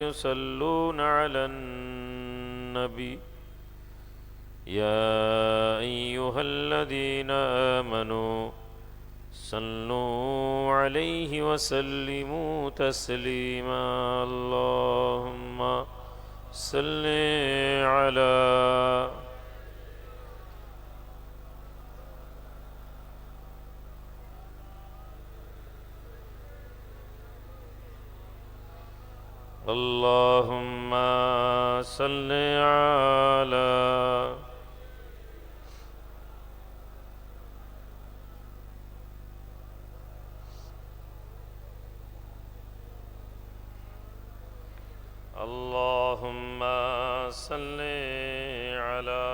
يصلون على النبي يا أيها الذين آمنوا صلوا عليه وسلموا تسليما اللهم صل على اللهم صل على اللهم صل على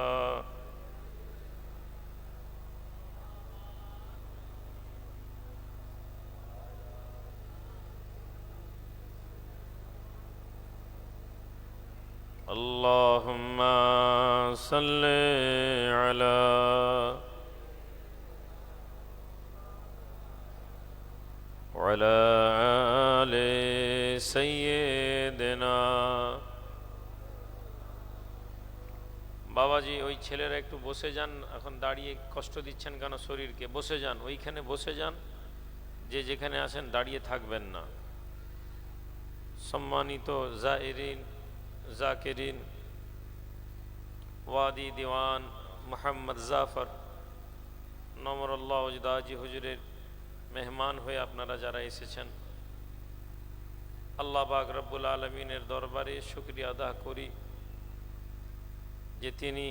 اللهم صل على وعلى آل سيدنا বাবাজি ওই ছেলেরা একটু বসে যান, এখন দাঁড়িয়ে কষ্ট দিচ্ছেন কেন শরীরকে? বসে যান, ওইখানে বসে যান, যে যেখানে আসেন দাঁড়িয়ে থাকবেন না। সম্মানিত জাইরিন জাকিরিন ওয়াদি দিওয়ান মোহাম্মদ জাফর নমরুল্লাহ ওজদাজি হুজুরের মেহমান হয়ে আপনারা যারা এসেছেন, আল্লাহ পাক রব্বুল আলমিনের দরবারে শুকরিয়া আদা করি যে তিনি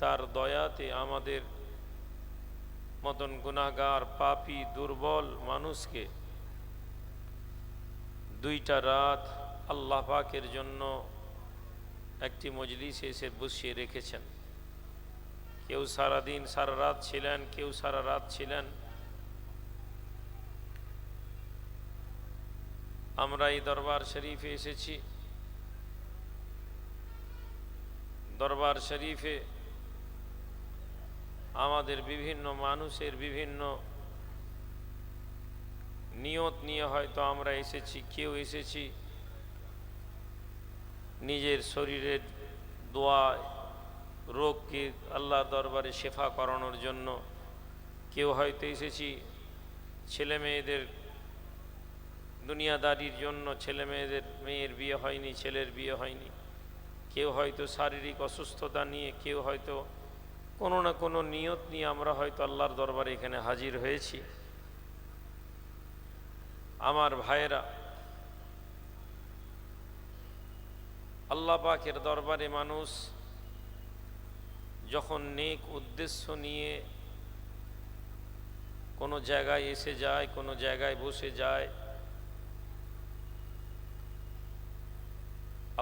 তার দয়াতে আমাদের মতন গুনাহগার পাপী দুর্বল মানুষকে দুইটা রাত আল্লাহ পাকের জন্য একটি মজলিসে এসে বসিয়ে রেখেছেন। কেউ সারাদিন সারা রাত ছিলেন, কেউ সারা রাত ছিলেন। আমরা এই দরবার শরীফে এসেছি। দরবার শরীফে আমাদের বিভিন্ন মানুষের বিভিন্ন নিয়ত নিয়ে হয়তো আমরা এসেছি। কেউ এসেছি নিজের শরীরের দোয়া রোগকে আল্লাহর দরবারে শেফা করানোর জন্য। কেউ হয়তো এসেছি ছেলে মেয়েদের দুনিয়াদারির জন্য, ছেলে মেয়েদের মেয়ের বিয়ে হয়নি, ছেলের বিয়ে হয়নি। কেউ হয়তো শারীরিক অসুস্থতা নিয়ে, কেউ হয়তো কোনো না কোনো নিয়ত নিয়ে আমরা হয়তো আল্লাহর দরবারে এখানে হাজির হয়েছি। আমার ভাইয়েরা, আল্লাহ পাকের দরবারে মানুষ যখন নেক উদ্দেশ্য নিয়ে কোনো জায়গায় এসে যায়, কোনো জায়গায় বসে যায়,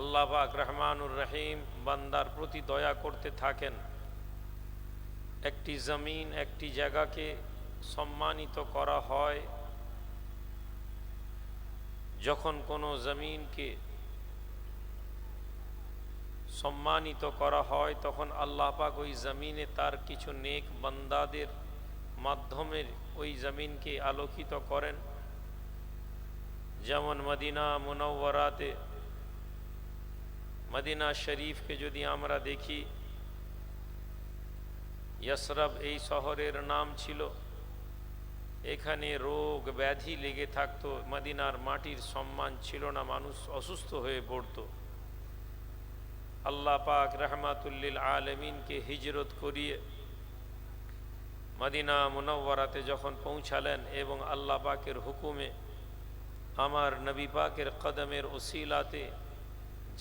আল্লাহ পাক রহমানুর রহিম বান্দার প্রতি দয়া করতে থাকেন। একটি জমিন, একটি জায়গাকে সম্মানিত করা হয়। যখন কোনো জমিনকে সম্মানিত করা হয়, তখন আল্লাহ পাক ওই জমিনে তার কিছু নেক বান্দাদের মাধ্যমে ওই জমিনকে আলোকিত করেন। যেমন মদিনা মুনাওয়ারাতে, মদিনা শরীফকে যদি আমরা দেখি, ইয়াসরব এই শহরের নাম ছিল। এখানে রোগ ব্যাধি লেগে থাকতো, মদিনার মাটির সম্মান ছিল না, মানুষ অসুস্থ হয়ে পড়তো। আল্লাহ পাক রহমাতুল্লিল আলমিনকে হিজরত করিয়ে মদিনা মুনাওয়ারাতে যখন পৌঁছালেন এবং আল্লাহ পাকের হুকুমে আমার নবী পাকের কদমের ওসিলাতে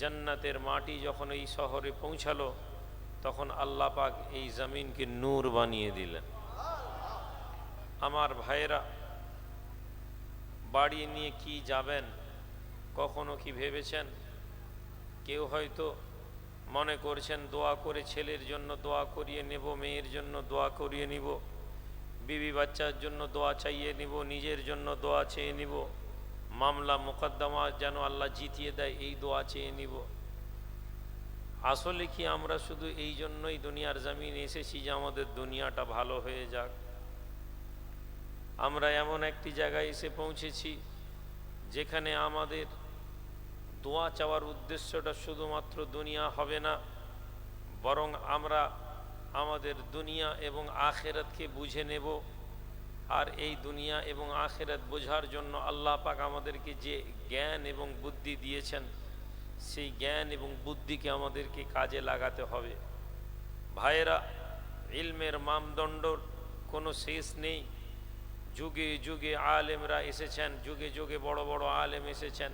জান্নাতের মাটি যখন এই শহরে পৌঁছালো, তখন আল্লাহ পাক এই জমিনকে নূর বানিয়ে দিলেন। আমার ভাইয়েরা, বাড়ি নিয়ে কি যাবেন কখনো কি ভেবেছেন? কেউ হয়তো মনে করছেন দোয়া করে ছেলের জন্য দোয়া করিয়ে নেব, মেয়ের জন্য দোয়া করিয়ে নিব, বিবি বাচ্চার জন্য দোয়া চাইয়ে নিব, নিজের জন্য দোয়া চেয়ে নিব, মামলা মোকদ্দমা যেন আল্লাহ জিতিয়ে দেয় এই দোয়া চেয়ে নিব। আসলে কি আমরা শুধু এই জন্যই দুনিয়ার জমিনে এসেছি যে আমাদের দুনিয়াটা ভালো হয়ে যাক? আমরা এমন একটি জায়গায় এসে পৌঁছেছি যেখানে আমাদের দোয়া চাওয়ার উদ্দেশ্যটা শুধুমাত্র দুনিয়া হবে না, বরং আমরা আমাদের দুনিয়া এবং আখেরাতকে বুঝে নেব। আর এই দুনিয়া এবং আখেরাত বোঝার জন্য আল্লাহ পাক আমাদেরকে যে জ্ঞান এবং বুদ্ধি দিয়েছেন, সেই জ্ঞান এবং বুদ্ধিকে আমাদেরকে কাজে লাগাতে হবে। ভাইয়েরা, ইলমের মানদণ্ডর কোনো শেষ নেই। যুগে যুগে আলেমরা এসেছেন, যুগে যুগে বড় বড় আলেম এসেছেন,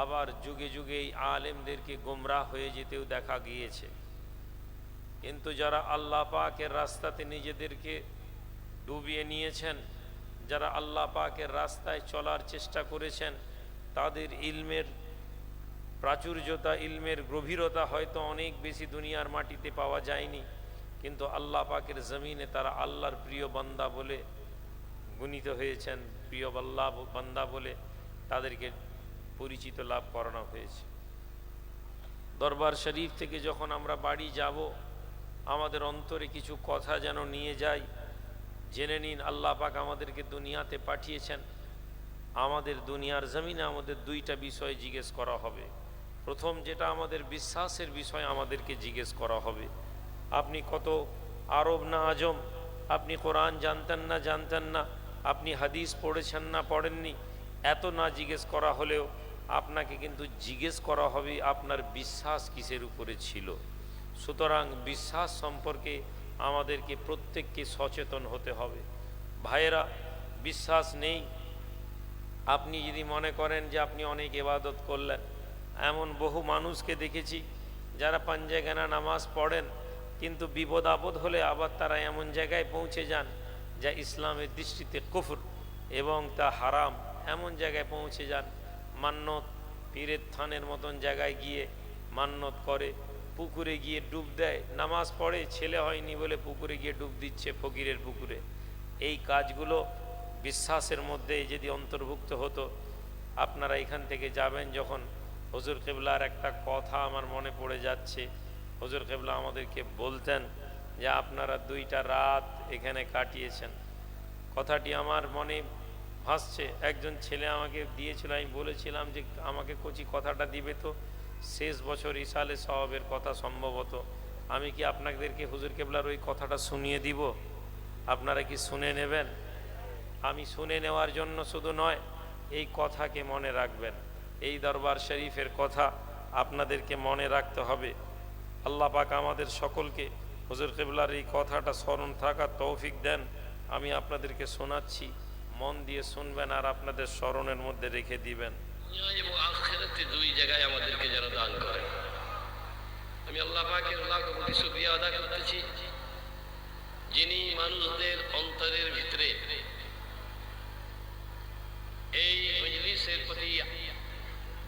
আবার যুগে যুগে এই আলেমদেরকে গোমরাহ হয়ে যেতেও দেখা গিয়েছে। কিন্তু যারা আল্লাহ পাকের রাস্তাতে নিজেদেরকে ডুবিয়ে নিয়েছেন, যারা আল্লাহ পাকের রাস্তায় চলার চেষ্টা করেছেন, তাদের ইলমের প্রাচুর্যতা, ইলমের গভীরতা হয়তো অনেক বেশি দুনিয়ার মাটিতে পাওয়া যায়নি, কিন্তু আল্লাহ পাকের জমিনে তারা আল্লাহর প্রিয় বান্দা বলে গুণিত হয়েছেন, প্রিয় আল্লাহ বান্দা বলে তাদেরকে পরিচিত লাভ করানো হয়েছে। দরবার শরীফ থেকে যখন আমরা বাড়ি যাব, আমাদের অন্তরে কিছু কথা যেন নিয়ে যাই। জেনে নিন, আল্লাহ পাক আমাদেরকে দুনিয়াতে পাঠিয়েছেন। আমাদের দুনিয়ার জমিনে আমাদের দুইটা বিষয় জিজ্ঞেস করা হবে। প্রথম যেটা আমাদের বিশ্বাসের বিষয় আমাদেরকে জিজ্ঞেস করা হবে। আপনি কত আরব না আজম, আপনি কোরআন জানতেন না জানতেন না, আপনি হাদিস পড়েছেন না পড়েননি, এত না জিজ্ঞেস করা হলেও আপনাকে কিন্তু জিজ্ঞেস করা হবে আপনার বিশ্বাস কিসের উপরে ছিল। সুতরাং বিশ্বাস সম্পর্কে আমাদেরকে প্রত্যেককে সচেতন হতে হবে। ভাইয়েরা, বিশ্বাস নেই, আপনি যদি মনে করেন যে আপনি অনেক ইবাদত করলেন, এমন বহু মানুষকে দেখেছি যারা পাঞ্জেগানা নামাজ পড়েন, কিন্তু বিপদ আপদ হলে আবার তারা এমন জায়গায় পৌঁছে যান যা ইসলামের দৃষ্টিতে কুফর এবং তা হারাম। এমন জায়গায় পৌঁছে যান, মান্নত পীরের থানের মতন জায়গায় গিয়ে মান্নত করে, পুকুরে গিয়ে ডুব দেয়, নামাজ পড়ে, ছেলে হয়নি বলে পুকুরে গিয়ে ডুব দিচ্ছে ফকিরের পুকুরে। এই কাজগুলো বিশ্বাসের মধ্যে যদি অন্তর্ভুক্ত হতো। আপনারা এখান থেকে যাবেন যখন, হুজুর কিবলার একটা কথা আমার মনে পড়ে যাচ্ছে। হুজুর কিবলা আমাদেরকে বলতেন যে আপনারা 2টা রাত এখানে কাটিয়েছেন। কথাটি আমার মনে ভাসছে। একজন ছেলে আমাকে দিয়েছিল, আমি বলেছিলাম যে আমাকে কচি কথাটা দিবে তো, শেষ বছর ইসালে সওয়াবের কথা সম্ভবত। আমি কি আপনাদেরকে হুজুর কিবলার ওই কথাটা শুনিয়ে দিব? আপনারা কি শুনে নেবেন? আমি শুনে নেওয়ার জন্য শুধু নয়, এই কথাকে মনে রাখবেন। এই দরবার শরীফের কথা আপনাদেরকে মনে রাখতে হবে। আল্লাহ পাক আমাদের সকলকে হুজুর কিবলার এই কথাটা স্মরণ থাকার তৌফিক দেন। আমি আপনাদেরকে শোনাচ্ছি, মন দিয়ে শুনবেন আর আপনাদের স্মরণের মধ্যে রেখে দিবেন। এবং আখিরাতে 2 জায়গায় আমাদেরকে যেন দান করেন। আমি আল্লাহ পাকের লাখ কোটি শুকরিয়া আদায় করতেছি, যিনি মানুষদের অন্তরের ভিতরে এই মজলিসের প্রতি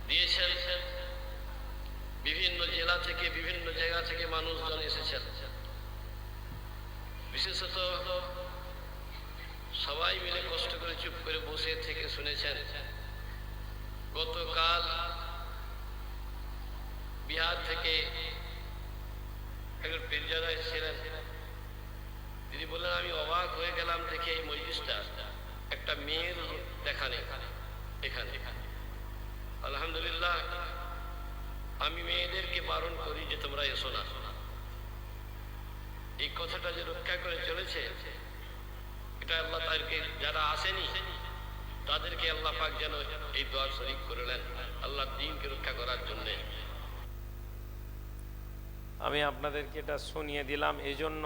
দিয়েছেন। বিভিন্ন জেলা থেকে, বিভিন্ন জায়গা থেকে মানুষজন এসেছেন। বিশেষত সবাই মিলে কষ্ট করে চুপ করে বসে থেকে শুনেছেন। গতকাল বিহার থেকে একজন পীরজাদা এসেছিলেন। তিনি বললেন, আমি অবাক হয়ে গেলাম দেখে এই মজলিসটা একটা মেয়ের দেখা নেই এখানে। আলহামদুলিল্লাহ, আমি মেয়েদেরকে বারণ করি যে তোমরা এসো না। এই কথাটা যে রক্ষা করে চলেছে, এটা আল্লাহ তাদেরকে, যারা আসেনি তাদেরকে আল্লাহ পাক যেন এই দোয়া শরীক করলেন আল্লাহ দ্বীনকে রক্ষা করার জন্য। আমি আপনাদেরকে এটা শুনিয়ে দিলাম এই জন্য,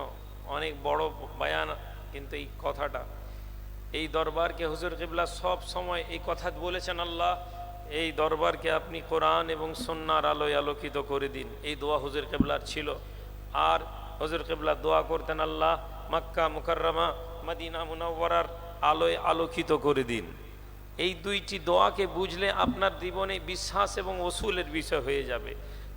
অনেক বড় বয়ান, কিন্তু এই কথাটা, এই দরবারকে হুজুর কিবলা সব সময় এই কথা বলেছেন, আল্লাহ এই দরবারকে আপনি কোরআন এবং সুন্নাহর আলোয় আলোকিত করে দিন। এই দোয়া হুজুর কিবলার ছিল। আর হুজুর কিবলা দোয়া করতেন, আল্লাহ মক্কা মুকাররমা মদিনা মুনাওয়ারার আলোয় আলোকিত করে দিন। এই 2টি দোয়াকে বুঝলে আপনার জীবনে বিশ্বাস এবং ওসুলের বিষয় হয়ে যাবে।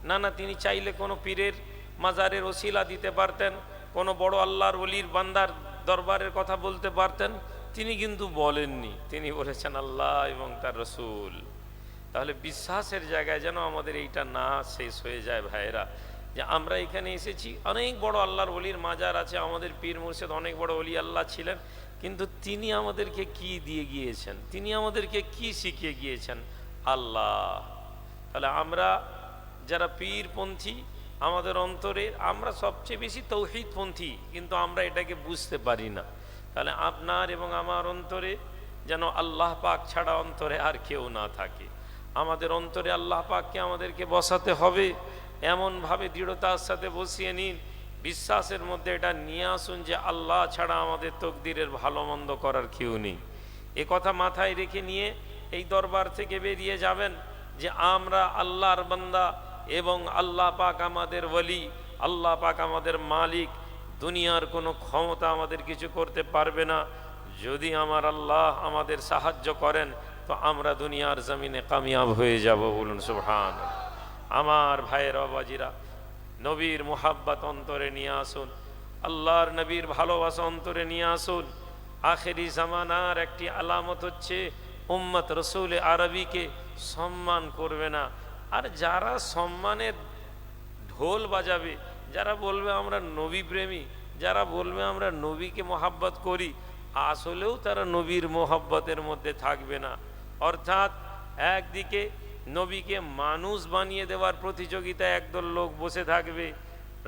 না, তিনি চাইলে কোনো পীরের মাজারের ওসিলা দিতে পারতেন, কোনো বড় আল্লাহর ওলির বান্দার দরবারের কথা বলতে পারতেন, তিনি কিন্তু বলেননি। তিনি বলেছেন আল্লাহ এবং তার রসুল। তাহলে বিশ্বাসের জায়গায় যেন আমাদের এইটা না শেষ হয়ে যায় ভাইয়েরা, যে আমরা এখানে এসেছি, অনেক বড় আল্লাহর ওলির মাজার আছে, আমাদের পীর মুর্শিদ অনেক বড় ওলি আল্লাহ ছিলেন, কিন্তু তিনি আমাদেরকে কি দিয়ে গিয়েছেন, তিনি আমাদেরকে কি শিখিয়ে গিয়েছেন? আল্লাহ। তাহলে আমরা যারা পীরপন্থী, আমাদের অন্তরে আমরা সবচেয়ে বেশি তৌহিদপন্থী, কিন্তু আমরা এটাকে বুঝতে পারি না। তাহলে আপনার এবং আমার অন্তরে যেন আল্লাহ পাক ছাড়া অন্তরে আর কেউ না থাকে। আমাদের অন্তরে আল্লাহ পাককে আমাদেরকে বসাতে হবে, এমনভাবে দৃঢ়তার সাথে বসিয়ে নিন, বিশ্বাসের মধ্যে এটা নিয়ে আসুন যে আল্লাহ ছাড়া আমাদের তকদিরের ভালো মন্দ করার কেউ নেই। এ কথা মাথায় রেখে নিয়ে এই দরবার থেকে বেরিয়ে যাবেন যে আমরা আল্লাহর বান্দা এবং আল্লাহ পাক আমাদের ওলি, আল্লাহ পাক আমাদের মালিক। দুনিয়ার কোনো ক্ষমতা আমাদের কিছু করতে পারবে না। যদি আমার আল্লাহ আমাদের সাহায্য করেন তো আমরা দুনিয়ার জমিনে কামিয়াব হয়ে যাব। বলুন সুবহান। আমার ভাইয়ের বাবাজিরা, নবীর মুহাব্বত অন্তরে নিয়ে আসুন, আল্লাহর নবীর ভালোবাসা অন্তরে নিয়ে আসুন। আখেরি জামানার একটি আলামত হচ্ছে উম্মত রসুল আরবিকে সম্মান করবে না। আর যারা সম্মানের ঢোল বাজাবে, যারা বলবে আমরা নবী প্রেমী, যারা বলবে আমরা নবীকে মোহাব্বত করি, আসলেও তারা নবীর মোহাব্বতের মধ্যে থাকবে না। অর্থাৎ একদিকে নবীকে মানুষ বানিয়ে দেওয়ার প্রতিযোগিতায় একদল লোক বসে থাকবে,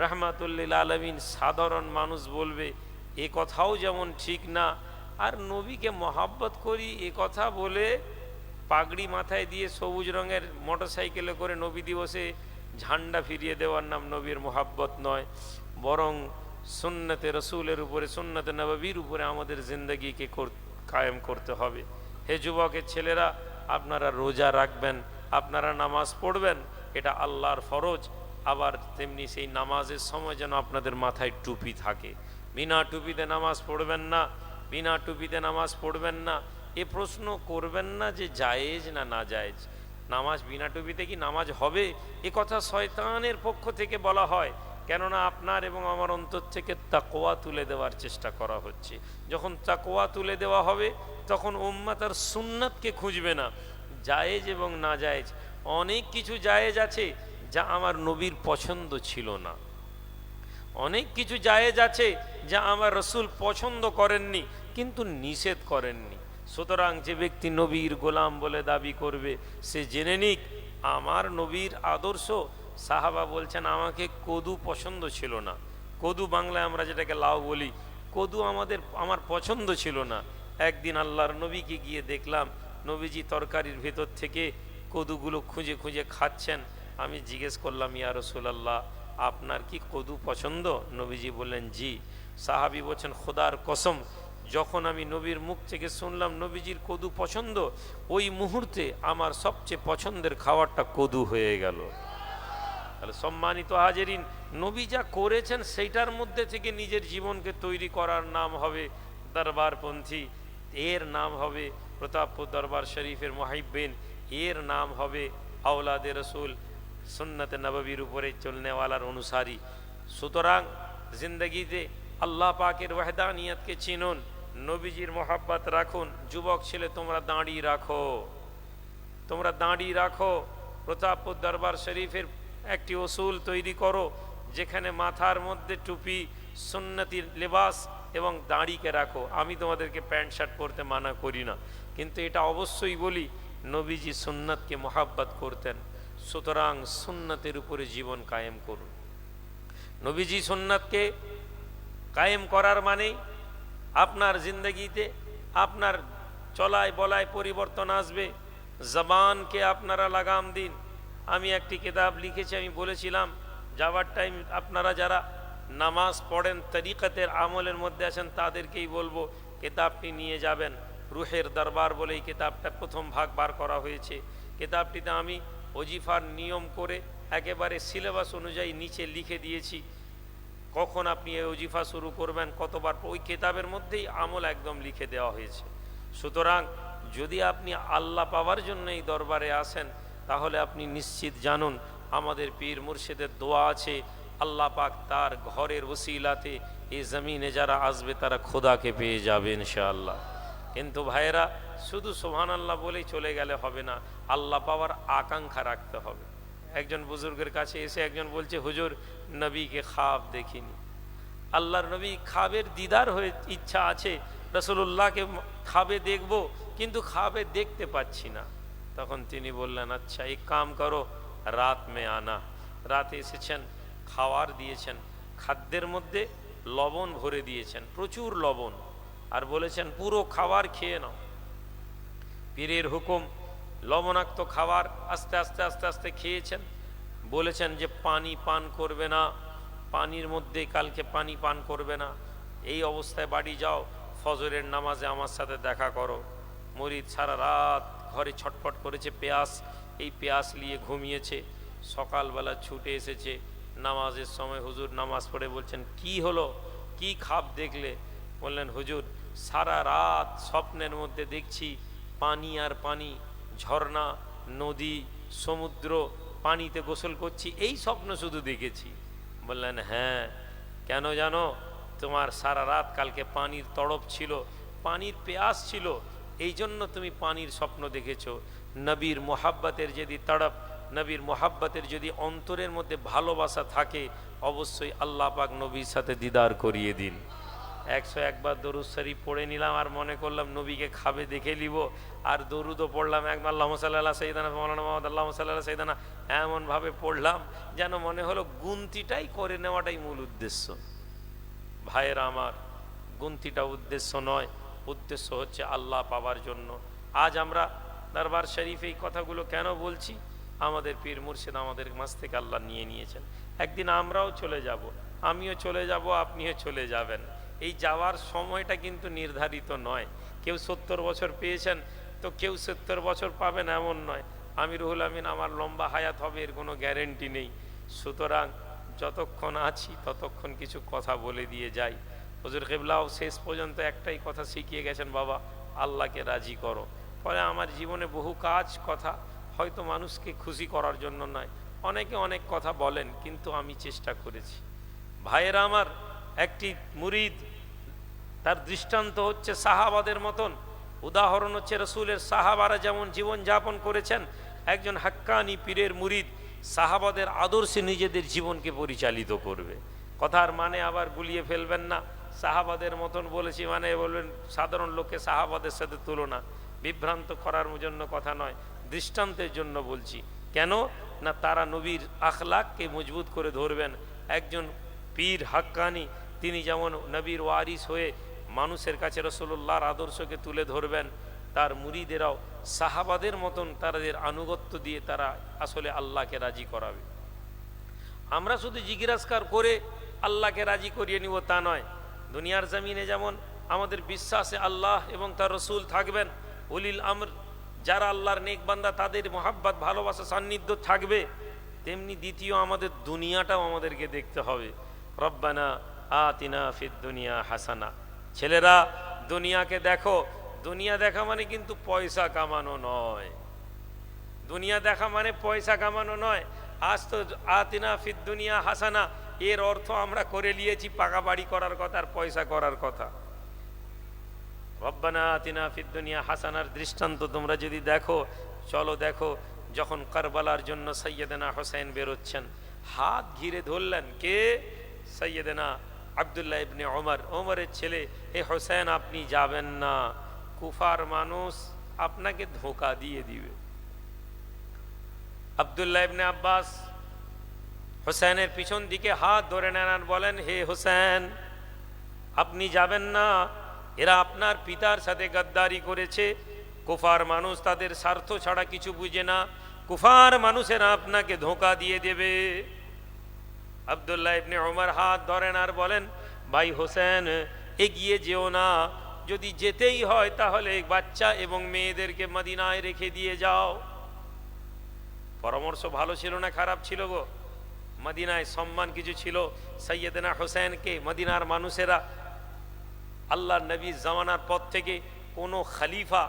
রাহমাতুল্লিল আলামিন সাধারণ মানুষ বলবে এ কথাও যেমন ঠিক না। আর নবীকে মোহাব্বত করি এ কথা বলে পাগড়ি মাথায় দিয়ে সবুজ রঙের মোটরসাইকেলে করে নবী দিবসে ঝান্ডা ফিরিয়ে দেওয়ার নাম নবীর মোহাব্বত নয়, বরং সুন্নতে রসুলের উপরে, সুন্নতে নববীর উপরে আমাদের জিন্দগিকে কায়েম করতে হবে। হে যুবকের ছেলেরা, আপনারা রোজা রাখবেন, আপনারা নামাজ পড়বেন, এটা আল্লাহর ফরজ। আবার তেমনি সেই নামাজের সময় যেন আপনাদের মাথায় টুপি থাকে। বিনা টুপিতে নামাজ পড়বেন না, বিনা টুপিতে নামাজ পড়বেন না। এ প্রশ্ন করবেন না যে জায়েজ না না জায়েজ। নামাজ বিনা টুপিতে কি নামাজ হবে? এ কথা শয়তানের পক্ষ থেকে বলা হয়, কেননা আপনার এবং আমার অন্তর থেকে তাকওয়া তুলে দেওয়ার চেষ্টা করা হচ্ছে। যখন তাকওয়া তুলে দেওয়া হবে তখন উম্মাত আর সুন্নাতকে খুঁজবে না। জায়েজ এবং না জায়েজ, অনেক কিছু জায়েজ আছে যা আমার নবীর পছন্দ ছিল না, অনেক কিছু জায়েজ আছে যা আমার রসুল পছন্দ করেননি কিন্তু নিষেধ করেননি। সুতরাং যে ব্যক্তি নবীর গোলাম বলে দাবি করবে সে জেনে নিক আমার নবীর আদর্শ। সাহাবা বলছেন আমাকে কদু পছন্দ ছিল না, কদু বাংলায় আমরা যেটাকে লাউ বলি, কদু আমার পছন্দ ছিল না। একদিন আল্লাহর নবীকে গিয়ে দেখলাম নবীজি তরকারির ভেতর থেকে কদুগুলো খুঁজে খুঁজে খাচ্ছেন। আমি জিজ্ঞেস করলাম ইয়া রাসূলুল্লাহ, আপনার কি কদু পছন্দ? নবীজি বললেন জি। সাহাবী বলছেন খোদার কসম, যখন আমি নবীর মুখ থেকে শুনলাম নবীজির কদু পছন্দ, ওই মুহূর্তে আমার সবচেয়ে পছন্দের খাবারটা কদু হয়ে গেল। তাহলে সম্মানিত হাজেরিন, নবী যা করেছেন সেইটার মধ্যে থেকে নিজের জীবনকে তৈরি করার নাম হবে দরবারপন্থী, এর নাম হবে প্রতাপপুর দরবার শরীফের মুহিব্বিন, এর নাম হবে আওলাদে রসুল, সুন্নতে নববীর উপরে চলনেওয়ালার অনুসারী। সুতরাং জিন্দগিতে আল্লাহ পাকের ওয়াহদানিয়তকে চিনুন, নবীজির মোহাব্বত রাখুন। যুবক ছেলে তোমরা দাঁড়িয়ে রাখো, তোমরা দাঁড়িয়ে রাখো। প্রতাপপুর দরবার শরীফের একটি উসুল তৈরি করো যেখানে মাথার মধ্যে টুপি, সুন্নতির লেবাস এবং দাঁড়িকে রাখো। আমি তোমাদেরকে প্যান্ট শার্ট পরতে মানা করি না, কিন্তু এটা অবশ্যই বলি নবীজি সুন্নতকে মোহাব্বত করতেন। সুতরাং সুন্নতের উপরে জীবন কায়েম করুন। নবীজি সুন্নতকে কায়েম করার মানে আপনার জিন্দগিতে আপনার চলায় বলায় পরিবর্তন আসবে। জবানকে আপনারা লাগাম দিন। আমি একটি কিতাব লিখেছি, আমি বলেছিলাম যাওয়ার টাইম আপনারা যারা নামাজ পড়েন তরিকতের আমলের মধ্যে আছেন তাদেরকেই বলবো কিতাবটি নিয়ে যাবেন। রুহের দরবার বলে এই কিতাবটা প্রথম ভাগ বার করা হয়েছে। কিতাবটিতে আমি ওজিফার নিয়ম করে একেবারে সিলেবাস অনুযায়ী নিচে লিখে দিয়েছি, কখন আপনি এই ওজিফা শুরু করবেন, কতবার, ওই কিতাবের মধ্যেই আমল একদম লিখে দেওয়া হয়েছে। সুতরাং যদি আপনি আল্লাহ পাওয়ার জন্য এই দরবারে আসেন তাহলে আপনি নিশ্চিত জানুন আমাদের পীর মুর্শিদের দোয়া আছে, আল্লাহ পাক তার ঘরের ওসিলাতে এই জমিনে যারা আসবে তারা খোদাকে পেয়ে যাবে ইনশাআল্লাহ। কিন্তু ভাইয়েরা শুধু সুবহানাল্লাহ বলেই চলে গেলে হবে না, আল্লাহ পাওয়ার আকাঙ্ক্ষা রাখতে হবে। একজন বুজুর্গের কাছে এসে একজন বলছে হুজুর নবীকে খাব দেখিনি। আল্লাহর নবী খাবের দিদার হয়ে ইচ্ছা আছে, রাসূলুল্লাহকে খাবে দেখব কিন্তু খাবে দেখতে পাচ্ছি না। তখন তিনি বললেন, আচ্ছা এক কাম করো, রাত মে আনা। রাতে এসেছেন, খাওয়ার দিয়েছেন, খাদ্যের মধ্যে লবণ ভরে দিয়েছেন, প্রচুর লবণ, আর বলেছেন পুরো খাবার খেয়ে নাও। পীরের হুকুম, লবণাক্ত খাবার আস্তে আস্তে আস্তে আস্তে খেয়েছেন। বলেছেন যে পানি পান করবে না, পানির মধ্যে কালকে পানি পান করবে না, এই অবস্থায় বাড়ি যাও, ফজরের নামাজে আমার সাথে দেখা করো। মুরিদ সারা রাত ঘরে ছটফট করেছে, পেয়াস, এই পেয়াস নিয়ে ঘুমিয়েছে। সকালবেলা ছুটে এসেছে, নামাজের সময় হুজুর নামাজ পড়ে বলছেন, কি হলো, কি খাব দেখলে? বললেন, হুজুর সারা রাত স্বপ্নের মধ্যে দেখছি পানি আর পানি, ঝর্ণা, নদী, সমুদ্র, পানিতে গোসল করছি, এই স্বপ্ন শুধু দেখেছি। বললেন, হ্যাঁ, কেন জানো? তোমার সারা রাত কালকে পানির তড়প ছিল, পানির পেয়াস ছিল, এই জন্য তুমি পানির স্বপ্ন দেখেছ। নবীর মোহাব্বতের যদি তড়প, নবীর মোহাব্বতের যদি অন্তরের মধ্যে ভালোবাসা থাকে, অবশ্যই আল্লাহ পাক নবীর সাথে দিদার করিয়ে দিন। 101 বার দরুদ শরীফ পড়ে নিলাম, আর মনে করলাম নবীকে খাবে দেখে নিব, আর দরুদও পড়লাম একবার, আল্লাহুম্মা সাল্লি আলা সাইয়্যিদিনা মাওলানা মুহাম্মদ, আল্লাহুম্মা সাল্লি আলা সাইয়্যিদিনা, এমনভাবে পড়লাম যেন মনে হলো গুনতিটাই করে নেওয়াটাই মূল উদ্দেশ্য। ভাইয়েরা আমার, গুনতিটা উদ্দেশ্য নয়, উদ্দেশ্য হচ্ছে আল্লাহ পাওয়ার জন্য। আজ আমরা দরবার শরীফে এই কথাগুলো কেন বলছি? আমাদের পীর মুর্শিদ আমাদের মাঝ থেকে আল্লাহ নিয়ে নিয়েছেন। একদিন আমরাও চলে যাব, আমিও চলে যাব, আপনিও চলে যাবেন। এই যাওয়ার সময়টা কিন্তু নির্ধারিত নয়। কেউ 70 বছর পেয়েছেন, তো কেউ 70 বছর পাবেন এমন নয়। আমি রুহুল আমিন, আমার লম্বা হায়াত হবে এর কোনো গ্যারেন্টি নেই। সুতরাং যতক্ষণ আছি ততক্ষণ কিছু কথা বলে দিয়ে যাই। হুজুর কিবলাও শেষ পর্যন্ত একটাই কথা শিখিয়ে গেছেন, বাবা আল্লাহকে রাজি করো। ফলে আমার জীবনে বহু কাজ, কথা হয়তো মানুষকে খুশি করার জন্য নয়, অনেকে অনেক কথা বলেন, কিন্তু আমি চেষ্টা করেছি। ভাইয়েরা আমার, একটি মুরিদ, তার দৃষ্টান্ত হচ্ছে সাহাবাদের মতন, উদাহরণ হচ্ছে রসুলের সাহাবারা যেমন জীবন যাপন করেছেন। একজন হাক্কানি পীরের মুরিদ সাহাবাদের আদর্শে নিজেদের জীবনকে পরিচালিত করবে। কথার মানে আবার গুলিয়ে ফেলবেন না, সাহাবাদের মতন বলেছি মানে বলবেন সাধারণ লোককে সাহাবাদের সাথে তুলনা, বিভ্রান্ত করার জন্য কথা নয়, দৃষ্টান্তের জন্য বলছি। কেন না, তারা নবীর আখলাককে মজবুত করে ধরবেন। একজন পীর হাক্কানি, তিনি যেমন নবীর ওয়ারিস হয়ে মানুষের কাছে রাসূলুল্লাহর আদর্শকে তুলে ধরবেন, তার মুরিদেরাও সাহাবাদের মতন তাদের আনুগত্য দিয়ে তারা আসলে আল্লাহকে রাজি করাবে। আমরা শুধু জিজ্ঞাসা করে আল্লাহকে রাজি করিয়ে নিব তা নয়। দুনিয়ার জমিনে যেমন আমাদের বিশ্বাসে আল্লাহ এবং তার রসুল থাকবেন, উলিল আমর যারা আল্লাহর নেক বান্দা তাদের মোহাব্বত, ভালোবাসা, সান্নিধ্য থাকবে, তেমনি দ্বিতীয় আমাদের দুনিয়াটাও আমাদেরকে দেখতে হবে। রব্বানা আতিনা ফিদ দুনিয়া হাসানা। ছেলেরা দুনিয়াকে দেখো, দুনিয়া দেখা মানে কিন্তু পয়সা কামানো নয়, দুনিয়া দেখা মানে পয়সা কামানো নয়। আজ তো আতিনা ফিদ দুনিয়া হাসানা, এর অর্থ আমরা করে নিয়েছি পাকা বাড়ি করার কথা আর পয়সা করার কথা। রব্বানা আতিনা ফিদ দুনিয়া হাসানার দৃষ্টান্ত তোমরা যদি দেখো, চলো দেখো, যখন কারবালার জন্য সৈয়দনা হোসেন বেরোচ্ছেন, হাত ঘিরে ধরলেন কে? সৈয়দনা আব্দুল্লাহ ইবনে ওমর, ওমরের ছেলে। হে হোসেন, আপনি যাবেন না, কুফার মানুষ আপনাকে ধোঁকা দিয়ে দিবে। আব্দুল্লাহ ইবনে আব্বাস হোসেনের পিছন দিকে হাত ধরে নেন আর বলেন, হে হোসেন, আপনি যাবেন না, এরা আপনার পিতার সাথে গাদ্দারি করেছে। কুফার মানুষ তাদের স্বার্থ ছাড়া কিছু বুঝে না, কুফার মানুষেরা আপনাকে ধোঁকা দিয়ে দেবে। আব্দুল্লাহ ইবনে ওমর হাত ধরেন আর বলেন, ভাই হোসেন, এগিয়ে যেও না, যদি যেতেই হয় তাহলে বাচ্চা এবং মেয়েদেরকে মদিনায় রেখে দিয়ে যাও। পরামর্শ ভালো ছিল না খারাপ ছিল গো? মদিনায় সম্মান কিছু ছিল। সৈয়দনা হোসেনকে মদিনার মানুষেরা, আল্লাহর নবীর জামানার পর থেকে কোনো খলিফা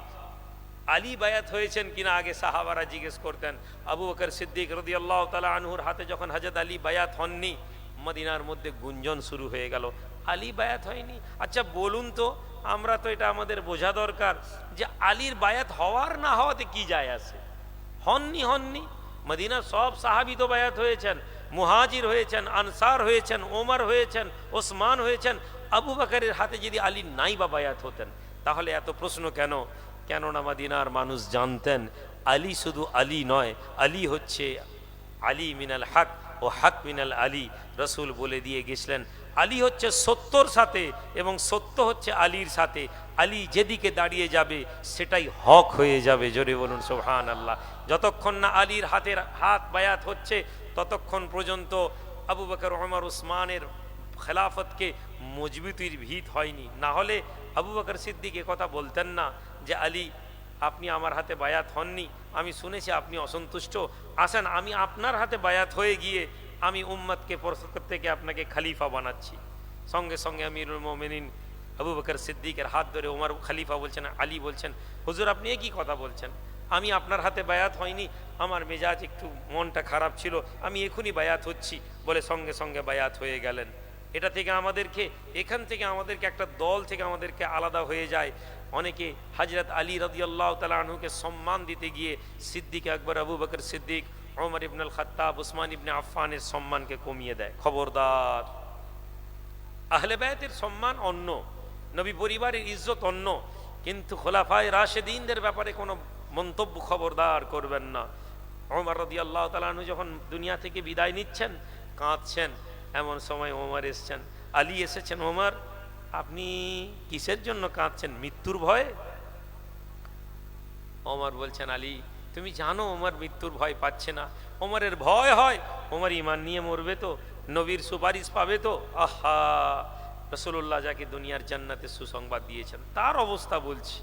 আলী বায়াত হয়েছেন কিনা আগে সাহাবারা জিজ্ঞেস করতেন। আবু বকর সিদ্দিক রাদিয়াল্লাহু তাআলা আনহুর হাতে যখন হযরত আলী বায়াত হননি, মদিনার মধ্যে গুঞ্জন শুরু হয়ে গেল, আলী বায়াত হয়নি। আচ্ছা বলুন তো, আমরা তো এটা আমাদের বোঝা দরকার যে আলীর বায়াত হওয়ার না হওয়াতে কি যায় আসে? হননি। মদিনার সব সাহাবী তো বায়াত হয়েছেন, মুহাজির হয়েছেন, আনসার হয়েছেন, ওমর হয়েছেন, ওসমান হয়েছেন। আবু বকরের হাতে যদি আলী নাই বা বায়াত হতেন, তাহলে এত প্রশ্ন কেন? কেননা মদিনার মানুষ জানতেন আলী শুধু আলী নয়, আলী হচ্ছে আলী মিনাল হক ও হক মিনাল আলী। রসুল বলে দিয়ে গেছিলেন আলী হচ্ছে সত্যর সাথে এবং সত্য হচ্ছে আলীর সাথে। আলী যেদিকে দাঁড়িয়ে যাবে সেটাই হক হয়ে যাবে। জোরে বলুন সুবহানাল্লাহ। যতক্ষণ না আলীর হাত বায়াত হচ্ছে ততক্ষণ পর্যন্ত আবু বকর, ওমর, উসমানের খেলাফতকে মজবুতির ভিত হয়নি। না হলে আবু বকর সিদ্দিক কথা বলতেন না যে আলী আপনি আমার হাতে বায়াত হননি, আমি শুনেছি আপনি অসন্তুষ্ট, আসেন আমি আপনার হাতে বায়াত হয়ে গিয়ে আমি উম্মতকে থেকে আপনাকে খলিফা বানাচ্ছি। সঙ্গে সঙ্গে আমিরুল মোমিনিন আবু বকর সিদ্দিকের হাত ধরে ওমর খলিফা বলছেন, আলী বলছেন হুজুর আপনি একই কথা বলছেন, আমি আপনার হাতে বায়াত হয়নি, আমার মেজাজ একটু মনটা খারাপ ছিল, আমি এখনই বায়াত হচ্ছি বলে সঙ্গে সঙ্গে বায়াত হয়ে গেলেন। এটা থেকে এখান থেকে আমাদেরকে একটা দল থেকে আমাদেরকে আলাদা হয়ে যায়। অনেকে হযরত আলী রাদিয়াল্লাহু তাআলা আনহুকে সম্মান দিতে গিয়ে সিদ্দিক আকবর, আবু বকর সিদ্দিক, ওমর ইবনুল খাত্তাব, উসমান ইবনে আফফানের সম্মানকে কমিয়ে দেয়। খবরদার, আহলে বায়তের সম্মান অন্য, নবী পরিবারের ইজ্জত অন্য, কিন্তু খোলাফায়ে রাশেদিনদের ব্যাপারে কোনো মন্তব্য খবরদার করবেন না। ওমর রাদিয়াল্লাহু তাআলা আনহু যখন দুনিয়া থেকে বিদায় নিচ্ছেন কাঁদছেন, এমন সময় ওমর এসেছেন, আলী এসেছেন, ওমর আপনি কিসের জন্য কাঁদছেন, মৃত্যুর ভয়ে? ওমর বলছেন আলী তুমি জানো ওমর মৃত্যুর ভয় পাচ্ছে না, ওমরের ভয় হয় ওমর ঈমান নিয়ে মরবে তো, নবীর সুপারিশ পাবে তো। আহা, রাসূলুল্লাহ যাকে দুনিয়ার জান্নাতের সুসংবাদ দিয়েছেন তার অবস্থা বলছি।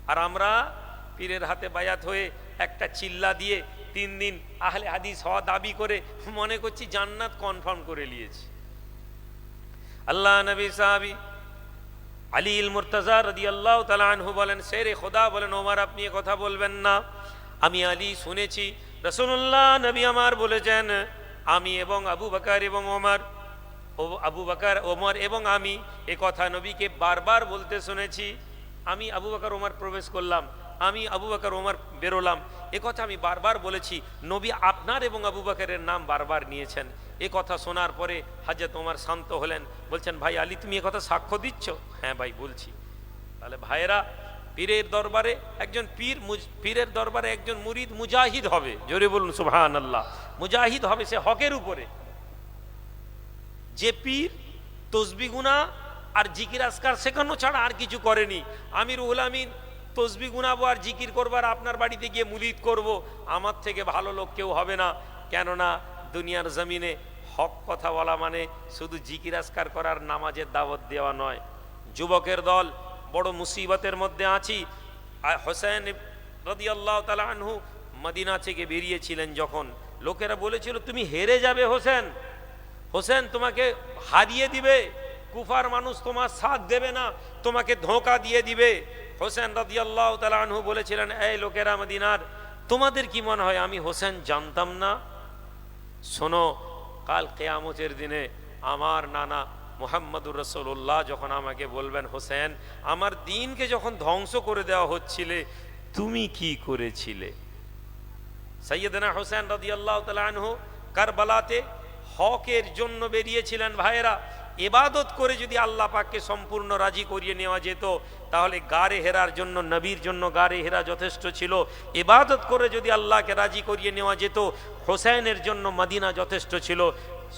আর আমরা পীরের হাতে বায়াত হয়ে একটা চিল্লা দিয়ে 3 দিন আহলে হাদিস হওয়া দাবি করে মনে করছি জান্নাত কনফার্ম করে নিয়েছি। আল্লাহ নবী সাহাবী আলী ইল মুর্তজা রাদিয়াল্লাহু তাআলা আনহু বলেন, শেরে খোদা বলেন ওমর আপনি এ কথা বলবেন না, আমি আলী শুনেছি রাসূলুল্লাহ নবী আমার বলেছেন আমি এবং আবু বকর এবং ওমর, আবু বকর, ওমর এবং আমি এ কথা নবীকে বারবার বলতে শুনেছি। আমি আবু বকর ওমর প্রবেশ করলাম, আমি আবু বকর ওমর বেরোলাম, এ কথা আমি বারবার বলেছি। নবী আপনার এবং আবু বকরের নাম বারবার নিয়েছেন। এ কথা শোনার পরে হযরত ওমর শান্ত হলেন, বলছেন ভাই আলী তুমি এ কথা সাক্ষ্য দিচ্ছ? হ্যাঁ ভাই বলছি। তাহলে ভাইয়েরা, পীরের দরবারে একজন পীরের দরবারে একজন মুরিদ মুজাহিদ হবে। জোরে বলুন সুবহানাল্লাহ। মুজাহিদ হবে সে হকের উপরে। যে পীর তসবিহ গুনাহ আর জিকির আজকার শেখানো ছাড়া আর কিছু করেনি, আমি রুহুল আমিন তসবিহ গুনাবো আর জিকির করবার আপনার বাড়িতে গিয়ে মুরিদ করব, আমার থেকে ভালো লোক কেউ হবে না। কেননা দুনিয়ার জমিনে হক কথা বলা মানে শুধু জিকির আজকার করার, নামাজের দাওয়াত দেওয়া নয়। যুবকের দল বড় মুসিবতের মধ্যে আছি। হোসেন রাদিয়াল্লাহু তাআলা আনহু মদিনা থেকে বেরিয়েছিলেন যখন, লোকেরা বলেছিল তুমি হেরে যাবে হোসেন, হোসেন তোমাকে হারিয়ে দিবে, কুফার মানুষ তোমার সাথ দেবে না, তোমাকে ধোঁকা দিয়ে দিবে। হোসেন রাদিয়াল্লাহু তাআলা আনহু বলেছিলেন, এই লোকেরা মদিনার, তোমাদের কি মনে হয় আমি হোসেন জানতাম না? শোনো, কাল কিয়ামতের দিনে আমার নানা মুহাম্মদুর রাসূলুল্লাহ যখন আমাকে বলবেন হোসেন আমার দ্বীনকে যখন ধ্বংস করে দেওয়া হচ্ছিলে তুমি কি করেছিলে? সাইয়েদনা হোসেন রাদিয়াল্লাহু তাআলা আনহু কারবালাতে হকের জন্য বেরিয়েছিলেন। ভাইয়েরা, ইবাদত করে যদি আল্লাহ পাককে সম্পূর্ণ রাজি করিয়ে নেওয়া যেত তাহলে গারে হেরার জন্য, নবীর জন্য গারে হেরা যথেষ্ট ছিল। ইবাদত করে যদি আল্লাহকে রাজি করিয়ে নেওয়া যেত হোসেনের জন্য মদিনা যথেষ্ট ছিল।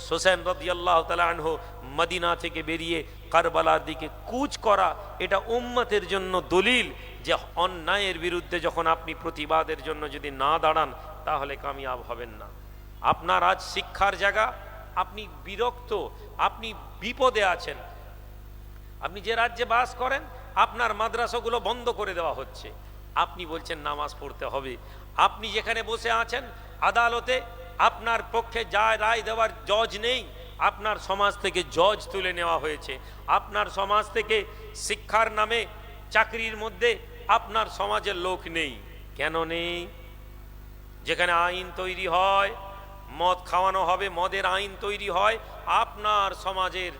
হোসেন রাদিয়াল্লাহু তাআলা আনহু মদিনা থেকে বেরিয়ে কারবালার দিকে কুচ করা, এটা উম্মতের জন্য দলিল যে অন্যায়ের বিরুদ্ধে যখন আপনি প্রতিবাদের জন্য যদি না দাঁড়ান তাহলে কামিয়াব হবেন না। আপনার আজ শিক্ষার জায়গা, আপনি বিরক্ত, আপনি বিপদে আছেন, আপনি যে রাজ্যে বাস করেন আপনার মাদ্রাসাগুলো বন্ধ করে দেওয়া হচ্ছে, আপনি বলছেন নামাজ পড়তে হবে। আপনি যেখানে বসে আছেন আদালতে আপনার পক্ষে যা রায় দেওয়ার জজ নেই, আপনার সমাজ থেকে জজ তুলে নেওয়া হয়েছে। আপনার সমাজ থেকে শিক্ষার নামে চাকরির মধ্যে আপনার সমাজের লোক নেই। কেন নেই? যেখানে আইন তৈরি হয়, মদ খাওয়ানো হবে, মদের আইন তৈরি হয়, আপনার সমাজের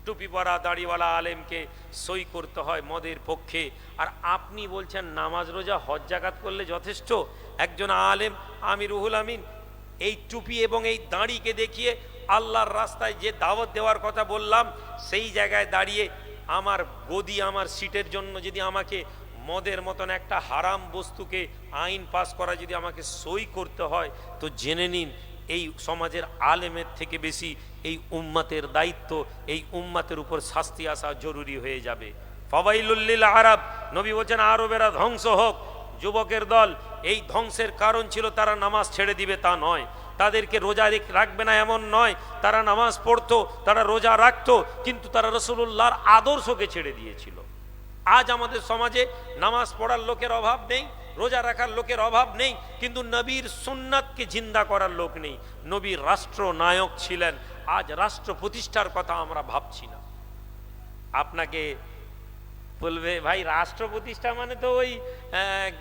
টুপি পরা দাড়িওয়ালা আলেমকে সই করতে হয় মদের পক্ষে। আর আপনি বলছেন নামাজ রোজা হজ জাকাত করলে যথেষ্ট। একজন আলেম, আমি রুহুল আমিন, এই টুপি এবং এই দাড়িকে দেখিয়ে আল্লাহর রাস্তায় যে দাওয়াত দেওয়ার কথা বললাম সেই জায়গায় দাঁড়িয়ে আমার গদি, আমার সিটের জন্য যদি আমাকে মদের মতন একটা হারাম বস্তুকে আইন পাস করা যদি আমাকে সই করতে হয়, তো জেনে নিন এই সমাজের আলেমের থেকে বেশি এই উম্মাতের দায়িত্ব, এই উম্মাতের উপর শাস্তি আসা জরুরি হয়ে যাবে। ফাওয়াইলুল লিল আরব, নবী বলছেন আরবেরা ধ্বংস হোক। যুবকের দল, এই ধ্বংসের কারণ ছিল তারা নামাজ ছেড়ে দিবে তা নয়, তাদেরকে রোজা রাখবে না এমন নয়, তারা নামাজ পড়তো, তারা রোজা রাখতো, কিন্তু তারা রাসূলুল্লাহর আদর্শকে ছেড়ে দিয়েছিল। আজ আমাদের সমাজে নামাজ পড়ার লোকের অভাব নেই, রোজা রাখার লোকের অভাব নেই, কিন্তু নবীর সুন্নাতকে জিন্দা করার লোক নেই। নবী রাষ্ট্র নায়ক ছিলেন, আজ রাষ্ট্র প্রতিষ্ঠার কথা আমরা ভাবছি না। আপনাকে বলবে ভাই রাষ্ট্র প্রতিষ্ঠা মানে তো ওই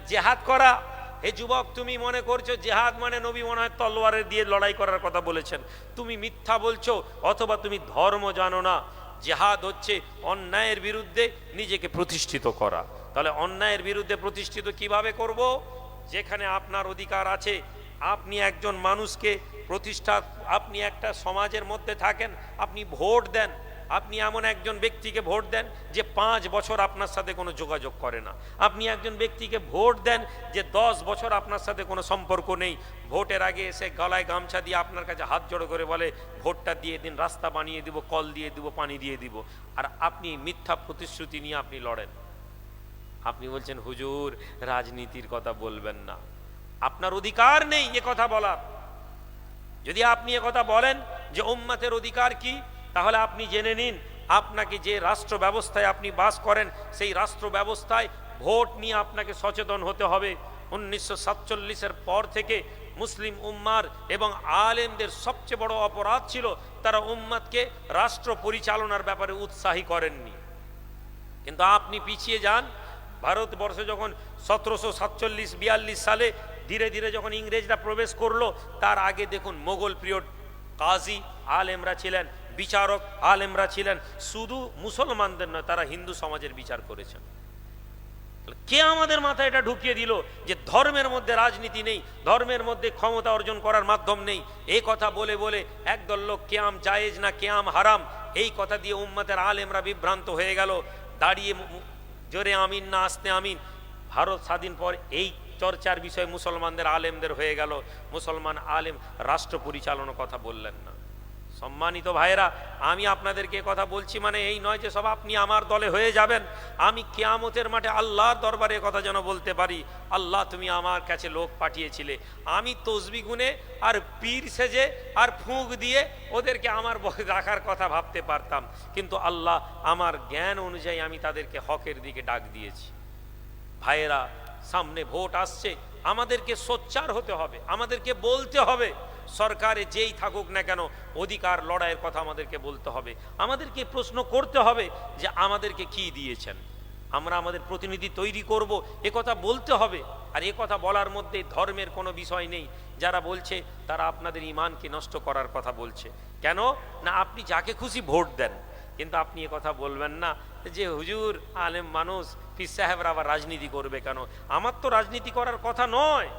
জেহাদ করা। হে যুবক, তুমি মনে করছো জেহাদ মানে নবী মনে হয় তলোয়ারে দিয়ে লড়াই করার কথা বলেছেন, তুমি মিথ্যা বলছো, অথবা তুমি ধর্ম জানো না। জেহাদ হচ্ছে অন্যায়ের বিরুদ্ধে নিজেকে প্রতিষ্ঠিত করা। তাহলে অন্যায়ের বিরুদ্ধে প্রতিষ্ঠিত কিভাবে করব? যেখানে আপনার অধিকার আছে, আপনি একজন মানুষকে প্রতিষ্ঠা, আপনি একটা সমাজের মধ্যে থাকেন, আপনি ভোট দেন, আপনি এমন একজন ব্যক্তিকে ভোট দেন যে 5 বছর আপনার সাথে কোনো যোগাযোগ করে না, আপনি একজন ব্যক্তিকে ভোট দেন যে 10 বছর আপনার সাথে কোনো সম্পর্ক নেই, ভোটের আগে এসে গলায় গামছা দিয়ে আপনার কাছে হাত জড়ো করে বলে ভোটটা দিয়ে দিন, রাস্তা বানিয়ে দিব, কল দিয়ে দিব, পানি দিয়ে দিব, আর আপনি মিথ্যা প্রতিশ্রুতি নিয়ে আপনি লড়েন। আপনি বলছেন হুজুর রাজনীতির কথা বলবেন না, আপনার অধিকার নেই এ কথা বলার। যদি আপনি এ কথা বলেন যে উম্মতের অধিকার কি, তাহলে আপনি জেনে নিন আপনাকে যে রাষ্ট্র ব্যবস্থায় আপনি বাস করেন সেই রাষ্ট্র ব্যবস্থায় ভোট নিয়ে আপনাকে সচেতন হতে হবে। 1947-এর পর থেকে মুসলিম উম্মার এবং আলেমদের সবচেয়ে বড় অপরাধ ছিল তারা উম্মাদকে রাষ্ট্র পরিচালনার ব্যাপারে উৎসাহী করেননি। কিন্তু আপনি পিছিয়ে যান, ভারতবর্ষে যখন 1747-42 সালে ধীরে ধীরে যখন ইংরেজরা প্রবেশ করলো, তার আগে দেখুন মোগল পিরিয়ড কাজী আলেমরা ছিলেন, বিচারক আলেমরা ছিলেন, শুধু মুসলমানদের নয়, তারা হিন্দু সমাজের বিচার করেছেন। কে আমাদের মাথায় এটা ঢুকিয়ে দিল যে ধর্মের মধ্যে রাজনীতি নেই, ধর্মের মধ্যে ক্ষমতা অর্জন করার মাধ্যম নেই? এই কথা বলে বলে একদল লোক কেয়াম জায়েজ না কেয়াম হারাম, এই কথা দিয়ে উম্মতের আলেমরা বিভ্রান্ত হয়ে গেল। দাঁড়িয়ে জোরে আমিন না আস্তে আমিন। ভারত স্বাধীন পর এই চর্চার বিষয় মুসলমানদের আলেমদের হয়ে গেল, মুসলমান আলেম রাষ্ট্র পরিচালনার কথা বললেন না। সম্মানিত ভাইয়েরা, আমি আপনাদেরকে কথা বলছি মানে এই নয় যে সব আপনি আমার দলে হয়ে যাবেন। আমি কিয়ামতের মাঠে আল্লাহর দরবারে কথা যেন বলতে পারি, আল্লাহ তুমি আমার কাছে লোক পাঠিয়েছিলে, আমি তসবি গুনে আর পীর সেজে আর ফুঁক দিয়ে ওদেরকে আমার রাখার কথা ভাবতে পারতাম, কিন্তু আল্লাহ আমার জ্ঞান অনুযায়ী আমি তাদেরকে হকের দিকে ডাক দিয়েছি। ভাইয়েরা, সামনে ভোট আসছে, আমাদেরকে সোচ্চার হতে হবে, আমাদেরকে বলতে হবে, সরকারে যেই থাকুক না কেন অধিকার লড়াইয়ের কথা আমাদেরকে বলতে হবে, আমাদেরকে প্রশ্ন করতে হবে যে আমাদেরকে কি দিয়েছেন, আমরা আমাদের প্রতিনিধি তৈরি করব, এ কথা বলতে হবে। আর এ কথা বলার মধ্যে ধর্মের কোনো বিষয় নেই। যারা বলছে তারা আপনাদের ঈমানকে নষ্ট করার কথা বলছে। কেন না, আপনি যাকে খুশি ভোট দেন, কিন্তু আপনি এ কথা বলবেন না যে হুজুর আলেম মানুষ, পীর সাহেবরা আবার রাজনীতি করবে কেন? আমার তো রাজনীতি করার কথা নয়,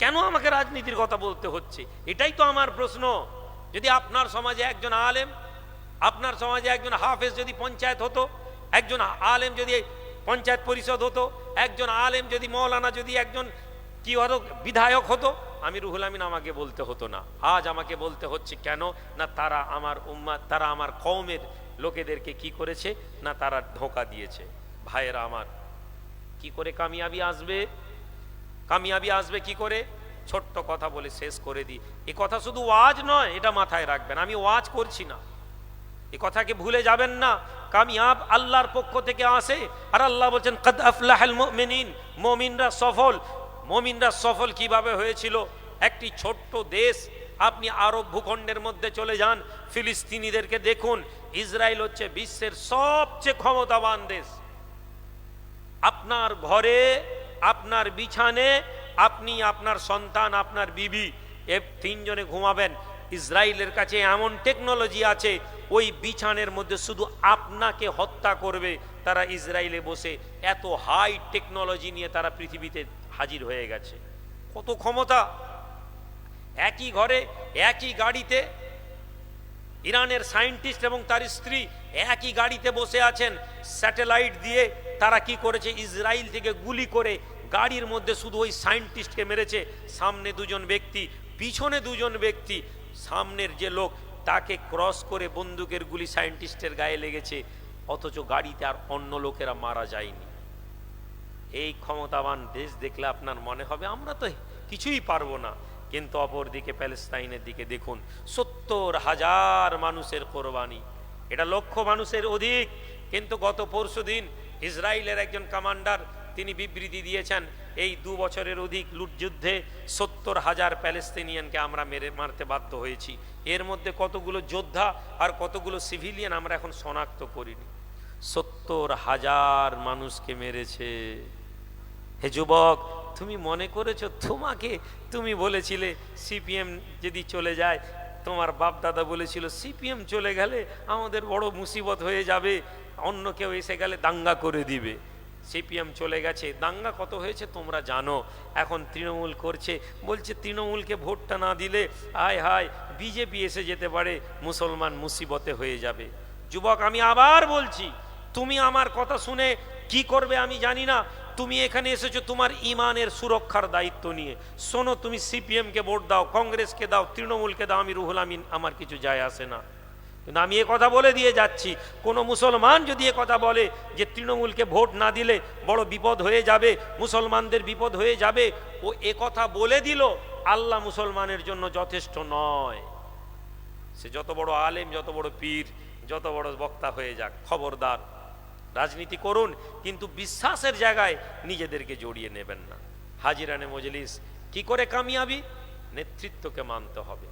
কেন আমাকে রাজনীতির কথা বলতে হচ্ছে? এটাই তো আমার প্রশ্ন। যদি আপনার সমাজে একজন আলেম, আপনার সমাজে একজন হাফেজ যদি পঞ্চায়েত হতো, একজন আলেম যদি পঞ্চায়েত পরিষদ হতো, একজন আলেম যদি মৌলানা, যদি একজন কি হতো বিধায়ক হতো, আমি রুহুল আমিন আমাকে বলতে হতো না। আজ আমাকে বলতে হচ্ছে। কেন না, তারা আমার উম্মাত, তারা আমার কওমের লোকেদেরকে কি করেছে না, তারা ধোঁকা দিয়েছে। ভাইয়েরা আমার, কি করে কামিয়াবি আসবে? কামিয়াবি আসবে কি করে? ছোট্ট কথা বলে শেষ করে দিই। এ কথা শুধু ওয়াজ নয়, এটা মাথায় রাখবেন, আমি ওয়াজ করছি না, এ কথাকে ভুলে যাবেন না। কামিয়াব আল্লাহর পক্ষ থেকে আসে, আর আল্লাহ বলছেন কদ আফলাহাল মুমিনিন, মুমিনরা সফল। মুমিনরা সফল কিভাবে হয়েছিল? একটি ছোট্ট দেশ, আপনি আরব ভূখণ্ডের মধ্যে চলে যান, ফিলিস্তিনিদেরকে দেখুন। ইসরায়েল হচ্ছে বিশ্বের সবচেয়ে ক্ষমতাবান দেশ। আপনার ঘরে, আপনার বিছানে, আপনি, আপনার সন্তান, আপনার বিবি, এ 3 জনে ঘুমাবেন। ইসরায়েলের কাছে এমন টেকনোলজি আছে, ওই বিছানের মধ্যে শুধু আপনাকে হত্যা করবে। তারা ইসরায়েলে বসে এত হাই টেকনোলজি নিয়ে তারা পৃথিবীতে হাজির হয়ে গেছে। কত ক্ষমতা! একই ঘরে, একই গাড়িতে ইরানের সায়েন্টিস্ট এবং তার স্ত্রী একই গাড়িতে বসে আছেন, স্যাটেলাইট দিয়ে তারা কি করেছে, ইসরায়েল থেকে গুলি করে গাড়ির মধ্যে শুধু ওই সায়েন্টিস্টকে মেরেছে, সামনে দুজন ব্যক্তি, পিছনে দুজন ব্যক্তি, সামনের যে লোক তাকে ক্রস করে বন্দুকের গুলি সায়েন্টিস্টের গায়ে লেগেছে, অথচ গাড়িতে আর অন্য লোকেরা মারা যায়নি। এই ক্ষমতাবান দেশ দেখলে আপনার মনে হবে আমরা তো কিছুই পারবো না, কিন্তু অপরদিকে প্যালেস্তাইনের দিকে দেখুন, 70,000 মানুষের কোরবানি, এটা লক্ষ মানুষের অধিক। কিন্তু গত পরশুদিন ইসরায়েলের একজন কমান্ডার তিনি বিবৃতি দিয়েছেন, এই 2 বছরের অধিক লুটযুদ্ধে 70,000 প্যালেস্তিনিয়ানকে আমরা মারতে বাধ্য হয়েছি। এর মধ্যে কতগুলো যোদ্ধা আর কতগুলো সিভিলিয়ান আমরা এখন শনাক্ত করিনি। 70,000 মানুষকে মেরেছে। হে যুবক, তুমি মনে করেছো তোমাকে, তুমি বলেছিলে সিপিএম যদি চলে যায়, তোমার বাপ দাদা বলেছিল সিপিএম চলে গেলে আমাদের বড় মুসিবত হয়ে যাবে, অন্য কেউ এসে গেলে দাঙ্গা করে দিবে। সিপিএম চলে গেছে, দাঙ্গা কত হয়েছে তোমরা জানো। এখন তৃণমূল করছে, বলছে তৃণমূলকে ভোটটা না দিলে হায় হায় বিজেপি এসে যেতে পারে, মুসলমান মুসিবতে হয়ে যাবে। যুবক, আমি আবার বলছি, তুমি আমার কথা শুনে কি করবে আমি জানি না, তুমি এখানে এসেছো তোমার ইমানের সুরক্ষার দায়িত্ব নিয়ে। শোনো, তুমি সিপিএমকে ভোট দাও, কংগ্রেসকে দাও, তৃণমূলকে দাও, আমি রুহুল আমিন, আমার কিছু যায় আসে না। কিন্তু আমি এ কথা বলে দিয়ে যাচ্ছি, কোনো মুসলমান যদি এ কথা বলে যে তৃণমূলকে ভোট না দিলে বড় বিপদ হয়ে যাবে, মুসলমানদের বিপদ হয়ে যাবে, ও এ কথা বলে দিল, আল্লাহ মুসলমানের জন্য যথেষ্ট নয়। সে যত বড় আলেম, যত বড় পীর, যত বড় বক্তা হয়ে যাক, খবরদার, রাজনীতি করুন কিন্তু বিশ্বাসের জায়গায় নিজেদেরকে জড়িয়ে নেবেন না। হাজিরানে মজলিস কি করে কামিয়াবি? নেতৃত্বকে মানতে হবে।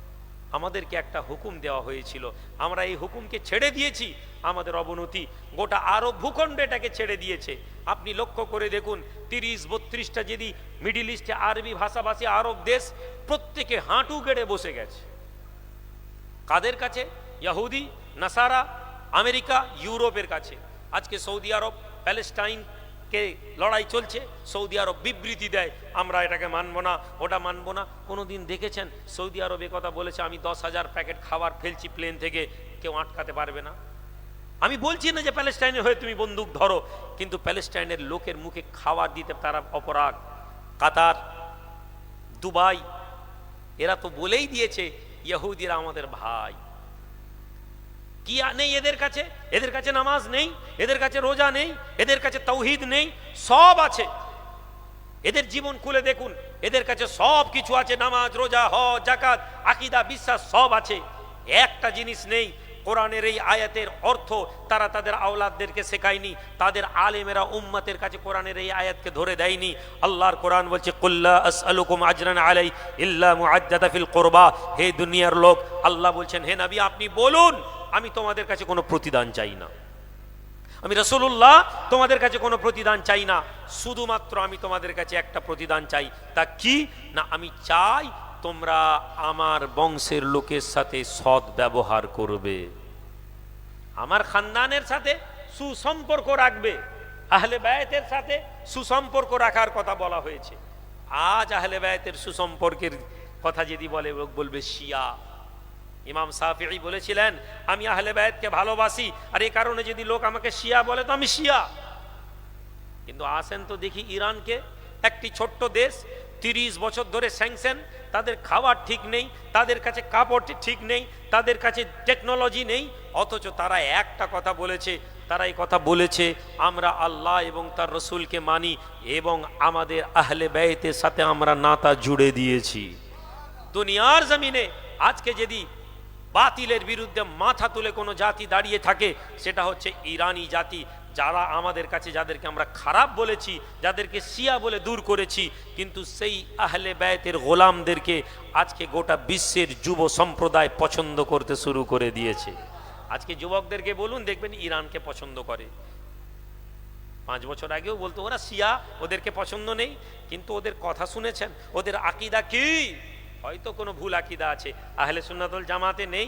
আমাদেরকে একটা হুকুম দেওয়া হয়েছিল, আমরা এই হুকুমকে ছেড়ে দিয়েছি, আমাদের অবনতি। গোটা আরব ভূখণ্ড এটাকে ছেড়ে দিয়েছে। আপনি লক্ষ্য করে দেখুন, 30-32টা যদি মিডিল ইস্টে আরবি ভাষাভাষী আরব দেশ, প্রত্যেকে হাঁটু গেড়ে বসে গেছে। কাদের কাছে? ইহুদি, নাসারা, আমেরিকা, ইউরোপের কাছে। আজকে সৌদি আরব প্যালেস্টাইনকে লড়াই চলছে, সৌদি আরব বিবৃতি দেয় আমরা এটাকে মানব না, ওটা মানব না। কোনোদিন দেখেছেন সৌদি আরব এ কথা বলেছে আমি 10,000 প্যাকেট খাবার ফেলছি প্লেন থেকে, কেউ আটকাতে পারবে না? আমি বলছি না যে প্যালেস্টাইনের হয়ে তুমি বন্দুক ধরো, কিন্তু প্যালেস্টাইনের লোকের মুখে খাবার দিতে তারা অপরাধ। কাতার, দুবাই, এরা তো বলেই দিয়েছে ইহুদিরা আমাদের ভাই। কি নেই এদের কাছে? এদের কাছে নামাজ নেই, এদের কাছে রোজা নেই, এদের কাছে তাওহীদ নেই, সব আছে। এদের জীবন খুলে দেখুন, এদের কাছে সব কিছু আছে, নামাজ, রোজা, হজ, যাকাত, আকীদা, বিশ্বাস সব আছে। একটা জিনিস নেই, কোরআনের এই আয়াতের অর্থ তারা তাদের আওলাদদেরকে শেখায়নি, তাদের আলেমেরা উম্মতের কাছে কোরআনের এই আয়াতকে ধরে দেয়নি। আল্লাহর কোরআন বলছে কুল্লা আসআলুকুম আজরান আলাই ইল্লা মুআদ্দাদা ফিল কুরবা। হে দুনিয়ার লোক, আল্লাহ বলছেন হে নবী আপনি বলুন আমি তোমাদের কাছে কোনো প্রতিদান চাই না, আমি রাসূলুল্লাহ তোমাদের কাছে কোনো প্রতিদান চাই না, শুধুমাত্র আমি তোমাদের কাছে একটা প্রতিদান চাই। তা কি না? আমি চাই তোমরা আমার বংশের লোকের সাথে সৎ ব্যবহার করবে, আমার খানদানের সাথে সুসম্পর্ক রাখবে, আহলে বায়তের সাথে সুসম্পর্ক রাখার কথা বলা হয়েছে। আজ আহলে বায়তের সুসম্পর্কের কথা যদি বলে বলবে শিয়া। ইমাম শাফিঈ বলেছিলেন আমি আহলে বায়তকে ভালোবাসি, আর এই কারণে যদি লোক আমাকে শিয়া বলে তো আমি শিয়া। কিন্তু আসেন তো দেখি ইরানকে, একটি ছোট্ট দেশ, 30 বছর ধরে স্যাংশন, তাদের খাবার ঠিক নেই, তাদের কাছে কাপড় ঠিক নেই, তাদের কাছে টেকনোলজি নেই, অথচ তারা একটা কথা বলেছে, তারা এই কথা বলেছে আমরা আল্লাহ এবং তার রসুলকে মানি এবং আমাদের আহলে বায়তের সাথে আমরা নাতা জুড়ে দিয়েছি। দুনিয়ার জমিনে আজকে যদি বাতিলের বিরুদ্ধে মাথা তুলে কোনো জাতি দাঁড়িয়ে থাকে সেটা হচ্ছে ইরানি জাতি, যারা আমাদের কাছে যাদেরকে আমরা খারাপ বলেছি, যাদেরকে শিয়া বলে দূর করেছি, কিন্তু সেই আহলে বায়তের গোলামদেরকে আজকে গোটা বিশ্বের যুব সম্প্রদায় পছন্দ করতে শুরু করে দিয়েছে। আজকে যুবকদেরকে বলুন দেখবেন ইরানকে পছন্দ করে। 5 বছর আগেও বলতো ওরা শিয়া, ওদেরকে পছন্দ নেই, কিন্তু ওদের কথা শুনেছেন, ওদের আকীদা কি? হয়তো কোনো ভুল আকীদা আছে, আহলে সুন্নাতুল জামাতে নেই।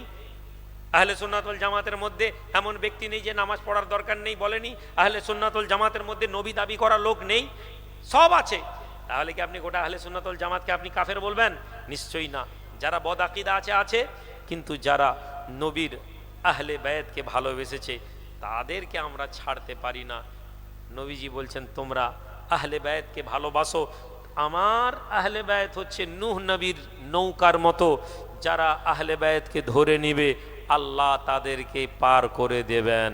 আহলে সুন্নাতুল জামাতের মধ্যে এমন ব্যক্তি নেই যে নামাজ পড়ার দরকার নেই বলেনি, আহলে সুন্নাতুল জামাতের মধ্যে নবী দাবি করা লোক নেই, সব আছে। তাহলে কি আপনি গোটা আহলে সুন্নাতুল জামাতকে আপনি কাফের বলবেন? নিশ্চয়ই না। যারা বদ আকীদা আছে, কিন্তু যারা নবীর আহলে বায়তকে ভালোবেসেছে তাদেরকে আমরা ছাড়তে পারি না। নবীজি বলছেন তোমরা আহলে বায়াতকে ভালোবাসো। আমার আহলে বায়াত হচ্ছে নূহ নবীর নৌকার মতো, যারা আহলে বায়াতকে ধরে নিবে আল্লাহ তাদেরকে পার করে দেবেন।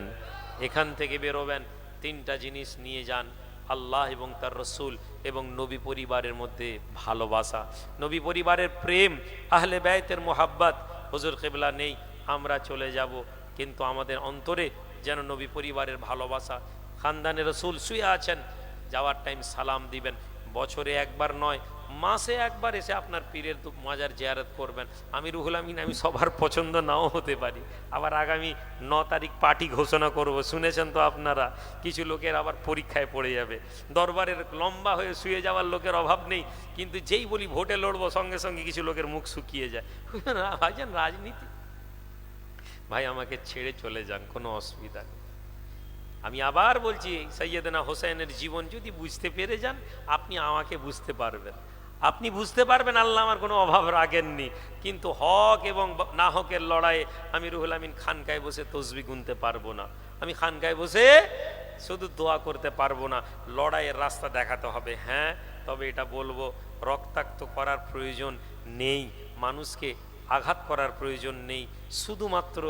এখান থেকে বেরোবেন, তিনটা জিনিস নিয়ে যান: আল্লাহ এবং তার রসুল এবং নবী পরিবারের মধ্যে ভালোবাসা, নবী পরিবারের প্রেম, আহলে বায়াতের মোহাব্বত। হুজুর কিবলা নেই, আমরা চলে যাব, কিন্তু আমাদের অন্তরে যেন নবী পরিবারের ভালোবাসা। খানদানে রসুল শুয়ে আছেন, যাওয়ার টাইম সালাম দিবেন। বছরে একবার নয়, মাসে একবার এসে আপনার পীরের মাজার জিয়ারত করবেন। আমি রুহুল আমিন, আমি সবার পছন্দ নাও হতে পারি। আবার আগামী 9 তারিখ পার্টি ঘোষণা করব, শুনেছেন তো আপনারা। কিছু লোকের আবার পরীক্ষায় পড়ে যাবে। দরবারের লম্বা হয়ে শুয়ে যাওয়ার লোকের অভাব নেই, কিন্তু যেই বলি ভোটে লড়বো, সঙ্গে সঙ্গে কিছু লোকের মুখ শুকিয়ে যায়। ভাইজান, রাজনীতি ভাই আমাকে ছেড়ে চলে যান, কোনো অসুবিধা নেই। আমি আবার বলছি, সৈয়দনা হোসেনের জীবন যদি বুঝতে পেরে যান, আপনি আমাকে বুঝতে পারবেন। আপনি বুঝতে পারবেন আল্লাহ আমার কোনো অভাব রাখেননি। কিন্তু হক এবং না হকের লড়াইয়ে আমি রুহুল আমিন খানকায় বসে তসবিহ গুনতে পারবো না। আমি খানকায় বসে শুধু দোয়া করতে পারবো না, লড়াইয়ের রাস্তা দেখাতে হবে। হ্যাঁ, তবে এটা বলবো, রক্তাক্ত করার প্রয়োজন নেই, মানুষকে আঘাত করার প্রয়োজন নেই। শুধুমাত্র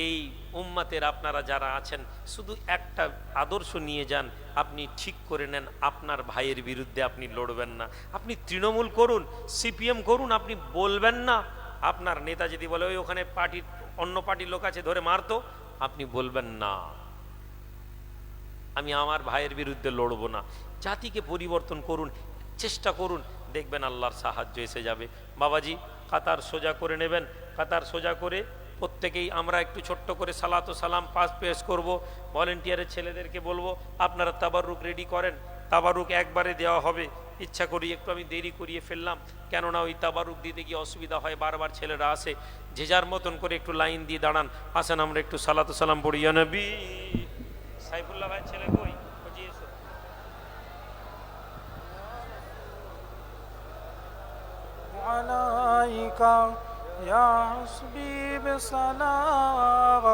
এই উম্মাতের আপনারা যারা আছেন, শুধু একটা আদর্শ নিয়ে যান, আপনি ঠিক করে নেন আপনার ভাইয়ের বিরুদ্ধে আপনি লড়বেন না। আপনি তৃণমূল করুন, সিপিএম করুন, আপনি বলবেন না আপনার নেতা যদি বলে ওই ওখানে পার্টির অন্য পার্টির লোক আছে ধরে মারতো, আপনি বলবেন না আমি আমার ভাইয়ের বিরুদ্ধে লড়বো না। জাতিকে পরিবর্তন করুন, চেষ্টা করুন, দেখবেন আল্লাহর সাহায্য এসে যাবে। বাবাজি, কাতার সোজা করে নেবেন। কাতার সোজা করে প্রত্যেকেই আমরা একটু ছোট্ট করে সালাত ও সালাম পাস পেশ করব। ভলেন্টিয়ারের ছেলেদেরকে বলবো আপনারা তাবারুক রেডি করেন, তাবারুক একবারে দেওয়া হবে। ইচ্ছা করি একটু আমি দেরি করিয়ে ফেললাম, কেননা ওই তাবারুক দিতে গিয়ে অসুবিধা হয়, বারবার ছেলেরা আসে। যে যার মতন করে একটু লাইন দিয়ে দাঁড়ান। আসেন আমরা একটু সালাত ও সালাম পড়ি। ইয়া নবী। সাইফুল্লাহ ভাই ছেলে কই? আলাইকা ইয়া হাসবি বিসালাম।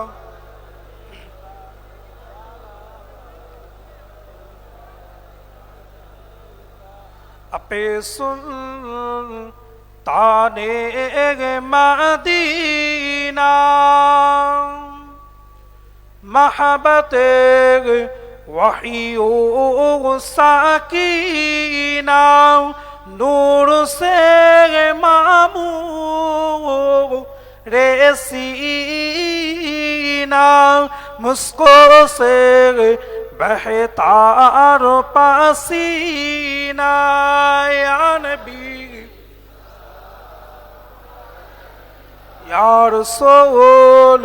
আপে সুলতানে মদিনা महबते वहियो साकीना नूर से मामू रेसीना मुस्को से बहतार पसीना या नबी या रसूल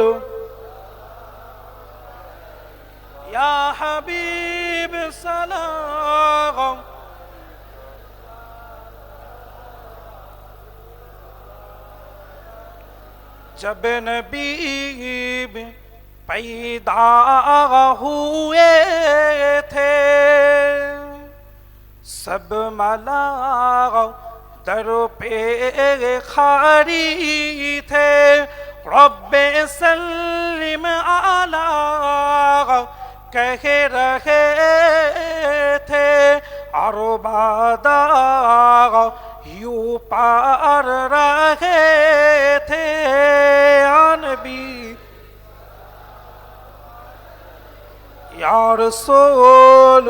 या हबीब सलाम। जब नबी पैदा हुए थे सब मलाइका दर पे खड़ी थे। रब्बे सल्लिम अला कह रहे थे और बादा यूं पार रहे थे। या नबी या रसूल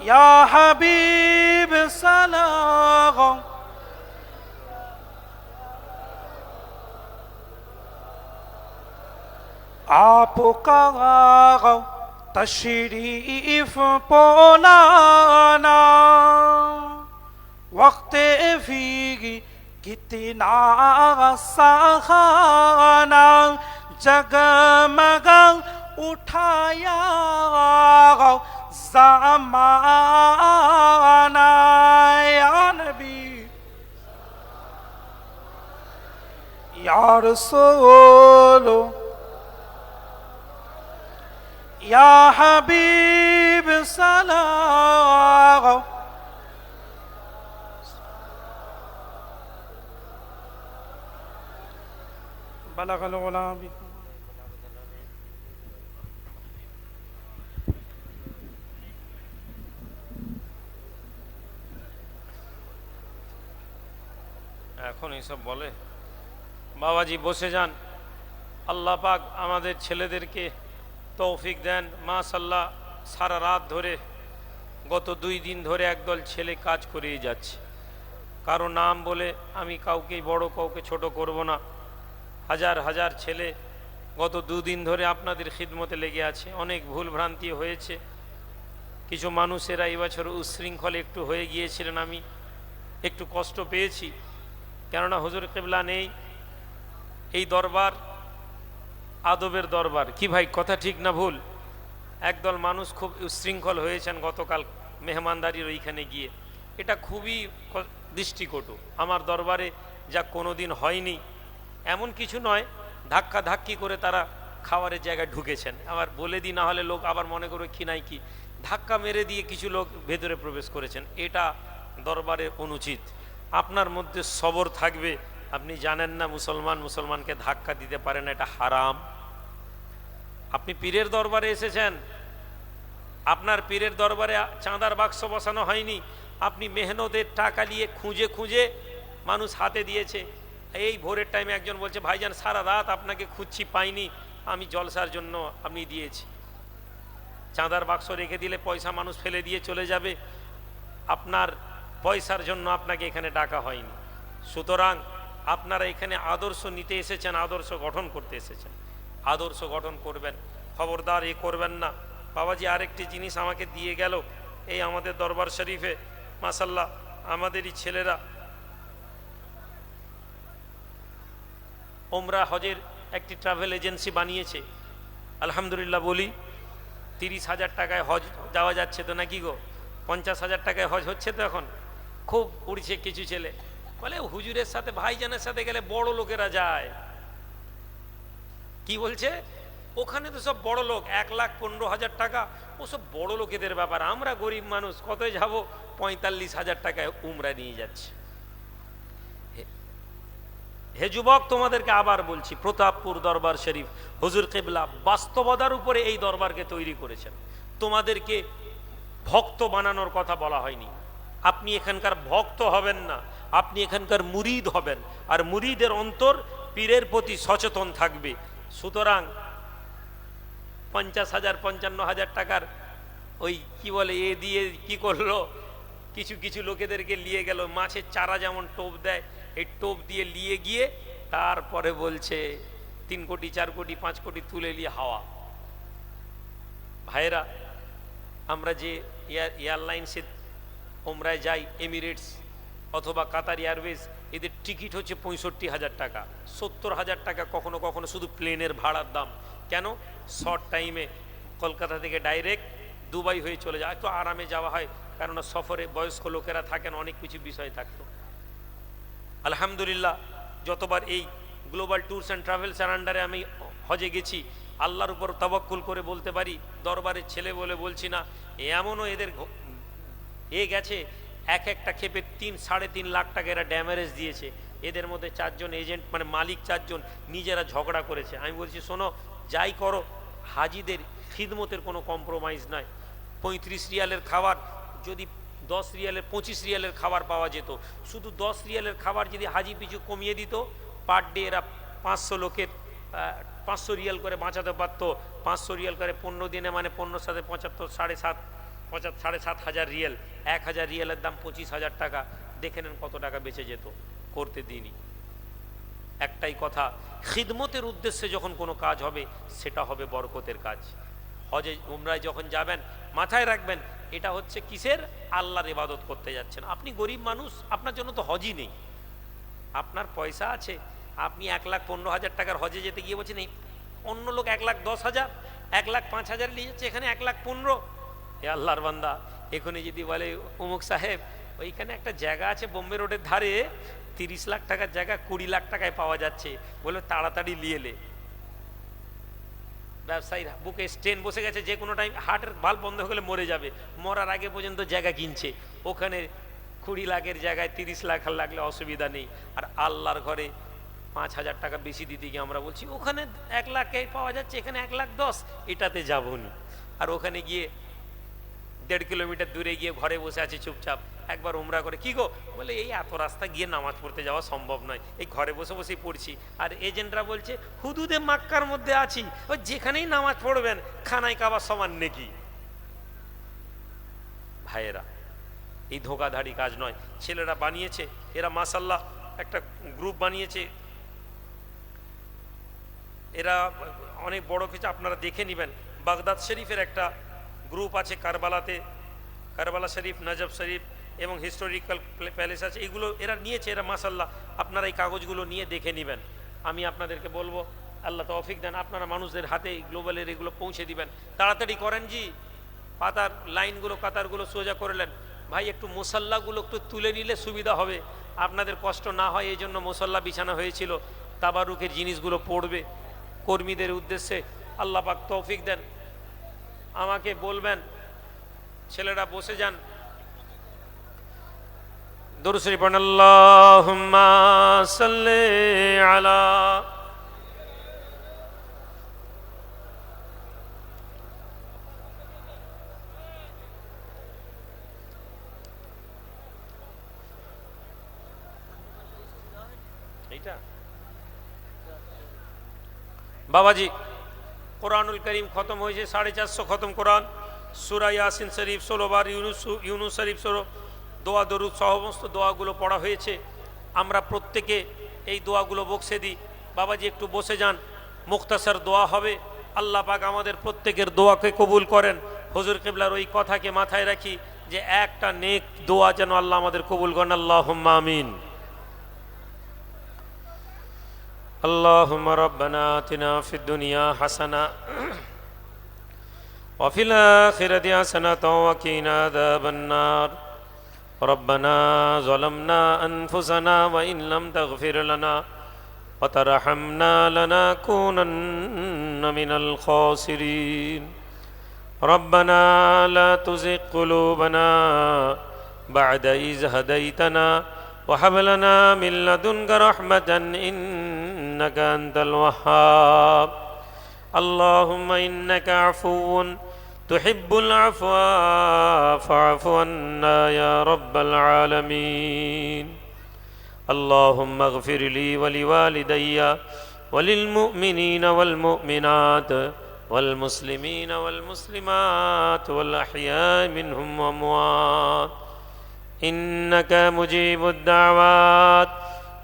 या हबीब सलाम। आपका तशरीफ पोलाना वक्त भी कितना सहाना जगमग उठाया ज़माना। या नबी या रसूल या हबीब सलाम। बलगल गुलाम এখন এইসব বলে? বাবাজি বসে যান, আল্লাহ পাক আমাদের ছেলেদেরকে তৌফিক দেন। মাশাআল্লাহ, সারা রাত ধরে গত 2 দিন ধরে একদল ছেলে কাজ করেই যাচ্ছে। কারো নাম বলে আমি কাউকেই বড় কাউকে ছোট করব না। হাজার হাজার ছেলে গত 2 দিন ধরে আপনাদের খিদমতে লেগে আছে। অনেক ভুল ভ্রান্তি হয়েছে, কিছু মানুষেরা এই বছর উশৃঙ্খল একটু হয়ে গিয়েছিলেন, আমি একটু কষ্ট পেয়েছি। কেননা হুজুর কিবলা নেই, এই দরবার আদবের দরবার। কি ভাই, কথা ঠিক না ভুল? একদল মানুষ খুব উশৃঙ্খল হয়েছেন গতকাল মেহমানদারির ওইখানে গিয়ে। এটা খুবই দৃষ্টিকটু। আমার দরবারে যা কোনো দিন হয়নি এমন কিছু নয়, ধাক্কা ধাক্কি করে তারা খাবারের জায়গায় ঢুকেছেন। আবার বলে দিই, না হলে লোক আবার মনে করবে কি নাই কি, ধাক্কা মেরে দিয়ে কিছু লোক ভেতরে প্রবেশ করেছেন। এটা দরবারে অনুচিত। আপনার মধ্যে সবর থাকবে। আপনি জানেন না মুসলমানকে ধাক্কা দিতে পারে না, এটা হারাম। আপনি পীরের দরবারে এসেছেন, আপনার পীরের দরবারে চাঁদার বাক্স বসানো হয়নি, আপনি মেহনতের টাকা নিয়ে খুঁজে খুঁজে মানুষ হাতে দিয়েছে। এই ভোরের টাইমে একজন বলছে, ভাইজান সারা রাত আপনাকে খুঁজছি পাইনি, আমি জলসার জন্য আপনি দিয়েছি। চাঁদার বাক্স রেখে দিলে পয়সা মানুষ ফেলে দিয়ে চলে যাবে, আপনার পয়সার জন্য আপনাকে এখানে ডাকা হয়নি। সুতরাং আপনারা এখানে আদর্শ নিতে এসেছেন, আদর্শ গঠন করতে এসেছেন, আদর্শ গঠন করবেন। খবরদার এ করবেন না। বাবাজি আরেকটি জিনিস আমাকে দিয়ে গেল, এই আমাদের দরবার শরীফে মাশাআল্লাহ আমাদেরই ছেলেরা ওমরা হজের একটি ট্রাভেল এজেন্সি বানিয়েছে। আলহামদুলিল্লাহ বলি, 30,000 টাকায় হজ যাওয়া যাচ্ছে তো নাকি গো? 50,000 টাকায় হজ হচ্ছে তো এখন। খুব উড়ছে কিছু ছেলে, বলে হুজুরের সাথে ভাইজানের সাথে গেলে বড় লোকেরা যায়। কি বলছে? ওখানে তো সব বড় লোক, 1,15,000 টাকা, ওসব বড় লোকেদের ব্যাপার। আমরা গরিব মানুষ কত যাব? 45,000 টাকায় উমরা নিয়ে যাচ্ছে। হে যুবক, তোমাদেরকে আবার বলছি, প্রতাপপুর দরবার শরীফ হুজুর কিবলা বাস্তবতার উপরে এই দরবারকে তৈরি করেছেন। তোমাদেরকে ভক্ত বানানোর কথা বলা হয়নি। আপনি এখানকার ভক্ত হবেন না, আপনি এখানকার মুরিদ হবেন। আর মুরিদের অন্তর পীরের প্রতি সচেতন থাকবে। সুতরাং 50,000 55,000 টাকার ওই কি বলে এ দিয়ে কি করলো, কিছু কিছু লোকেদেরকে নিয়ে গেল, মাছের চারা যেমন টোপ দেয়, এই টোপ দিয়ে নিয়ে গিয়ে তারপরে বলছে 3 কোটি 4 কোটি 5 কোটি তুলে নিয়ে হাওয়া। ভাইরা, আমরা যে এয়ারলাইন্সে ওমরায় যাই, এমিরেটস অথবা কাতার এয়ারওয়েজ, এদের টিকিট হচ্ছে 65,000 টাকা, 70,000 টাকা কখনো কখনো শুধু প্লেনের ভাড়ার দাম। কেন? শর্ট টাইমে কলকাতা থেকে ডাইরেক্ট দুবাই হয়ে চলে যায়, একটু আরামে যাওয়া হয়, কেননা সফরে বয়স্ক লোকেরা থাকেন, অনেক কিছু বিষয় থাকতো। আলহামদুলিল্লাহ, যতবার এই গ্লোবাল ট্যুরস অ্যান্ড ট্রাভেলসের আন্ডারে আমি হজে গেছি, আল্লাহর উপর তাওয়াক্কুল করে বলতে পারি, দরবারের ছেলে বলে বলছি না, এমনও এদের গেছে একটা ক্ষেপে 3-3.5 লাখ টাকা এরা ড্যামেজ দিয়েছে। এদের মধ্যে 4 জন এজেন্ট, মানে মালিক 4 জন নিজেরা ঝগড়া করেছে। আমি বলছি, শোনো, যাই করো, হাজিদের খিদমতের কোনো কম্প্রোমাইজ নাই। 35 রিয়ালের খাবার যদি 10 রিয়ালের 25 রিয়ালের খাবার পাওয়া যেত, শুধু 10 রিয়ালের খাবার যদি হাজি পিছু কমিয়ে দিত, পার ডে এরা 500 লোকের 500 রিয়াল করে বাঁচাতে পারতো। 500 রিয়াল করে 15 দিনে, মানে 15 সাথে 75, 7,500 রিয়াল। 1,000 রিয়ালের দাম 25,000 টাকা। দেখে নেন কত টাকা বেঁচে যেত, করতে দিনই। একটাই কথা, খিদমতের উদ্দেশ্যে যখন কোনো কাজ হবে, সেটা হবে বরকতের কাজ। হজে উমরায় যখন যাবেন, মাথায় রাখবেন, এটা হচ্ছে কিসের? আল্লাহর ইবাদত করতে যাচ্ছেন। আপনি গরিব মানুষ, আপনার জন্য তো হজই নেই। আপনার পয়সা আছে, আপনি 1,15,000 টাকার হজে যেতে গিয়ে বলছেন, এই অন্য লোক 1,10,000, 1,05,000 নিয়ে যাচ্ছে, এখানে 1,15,000। এ আল্লাহর বান্দা, এখানে যদি বলে অমুক সাহেব, ওইখানে একটা জায়গা আছে বোম্বে রোডের ধারে, 30 লাখ টাকার জায়গা 20 লাখ টাকায় পাওয়া যাচ্ছে, বলে তাড়াতাড়ি নিয়ে এলে। ব্যবসায়ীর বুকে স্টেন বসে গেছে, যে কোনো টাইম হার্টের ভাল্ব বন্ধ হয়ে গেলে মরে যাবে, মরার আগে পর্যন্ত জায়গা কিনছে। ওখানে 20 লাখের জায়গায় 30 লাখ লাগলে অসুবিধা নেই। আর আল্লাহর ঘরে 5,000 টাকা বেশি দিতে গিয়ে আমরা বলছি, ওখানে 1 লাখে পাওয়া যাচ্ছে, এখানে 1,10,000, এটাতে যাবনি। আর ওখানে গিয়ে 1.5 কিলোমিটার দূরে গিয়ে ঘরে বসে আছে চুপচাপ, একবার উমরা করে, কি গো, বলে এই এত রাস্তা গিয়ে নামাজ পড়তে যাওয়া সম্ভব নয়, এই ঘরে বসে বসেই পড়ছি। আর এজেন্টরা বলছে হুদুদে মাক্কার মধ্যে আছি, ওই যেখানেই নামাজ পড়বেন খানায় কাবার সমান নেকি। ভাইয়েরা, এই ধোকাধাড়ি কাজ নয়। ছেলেরা বানিয়েছে, এরা মাশাআল্লাহ একটা গ্রুপ বানিয়েছে, এরা অনেক বড় কিছু, আপনারা দেখে নেবেন। বাগদাদ শরীফের একটা গ্রুপ আছে, কারবালাতে, কারবালা শরীফ, নজফ শরীফ এবং হিস্টোরিক্যাল প্যালেস আছে, এগুলো এরা নিয়েছে। এরা মাশাআল্লাহ, আপনারা এই কাগজগুলো নিয়ে দেখে নেবেন। আমি আপনাদেরকে বলবো, আল্লাহ তৌফিক দেন, আপনারা মানুষদের হাতে গ্লোবালের এগুলো পৌঁছে দিবেন। তাড়াতাড়ি করেন জি, পাতার লাইনগুলো কাতারগুলো সোজা করলেন। ভাই একটু মুসাল্লাগুলো একটু তুলে নিলে সুবিধা হবে, আপনাদের কষ্ট না হয়, এই জন্য মুসাল্লা বিছানা হয়েছিল। তাবারুকের জিনিসগুলো পড়বে কর্মীদের উদ্দেশ্যে। আল্লাহ পাক তৌফিক দেন, আমাকে বলবেন। ছেলেরা বসে যান, দরুদ শরীফ পড়েন, আল্লাহুম্মা সাল্লি আলা। এইটা বাবাজি, কোরআনুল করিম খতম হয়েছে, 450 খতম কোরআন, সূরা ইয়াসিন শরীফ 16 বার, ইউনুস শরীফ 16, দোয়া দরুদ সমস্ত দোয়াগুলো পড়া হয়েছে। আমরা প্রত্যেকে এই দোয়াগুলো বক্সে দিই। বাবাজি একটু বসে যান, মুখতাসার দোয়া হবে। আল্লাহ পাক আমাদের প্রত্যেকের দোয়াকে কবুল করেন। হুজুর কিবলার ওই কথাকে মাথায় রাখি যে একটা নেক দোয়া যেন আল্লাহ আমাদের কবুল করেন। আল্লাহুম্মা আমিন। اللهم ربنا آتنا في الدنيا حسنة وفي الآخرة حسنة وقنا عذاب النار. ربنا ظلمنا أنفسنا وإن لم تغفر لنا وترحمنا لنكونن من الخاسرين. ربنا لا تزغ قلوبنا بعد إذ هديتنا وهب لنا من لدنك رحمة إنك أنت الوهاب. اللهم إنك عفو تحب العفو فاعف عنا يا رب العالمين. اللهم اغفر لي ولوالدي وللمؤمنين والمؤمنات والمسلمين والمسلمات والأحياء منهم وأموات إنك مجيب الدعوات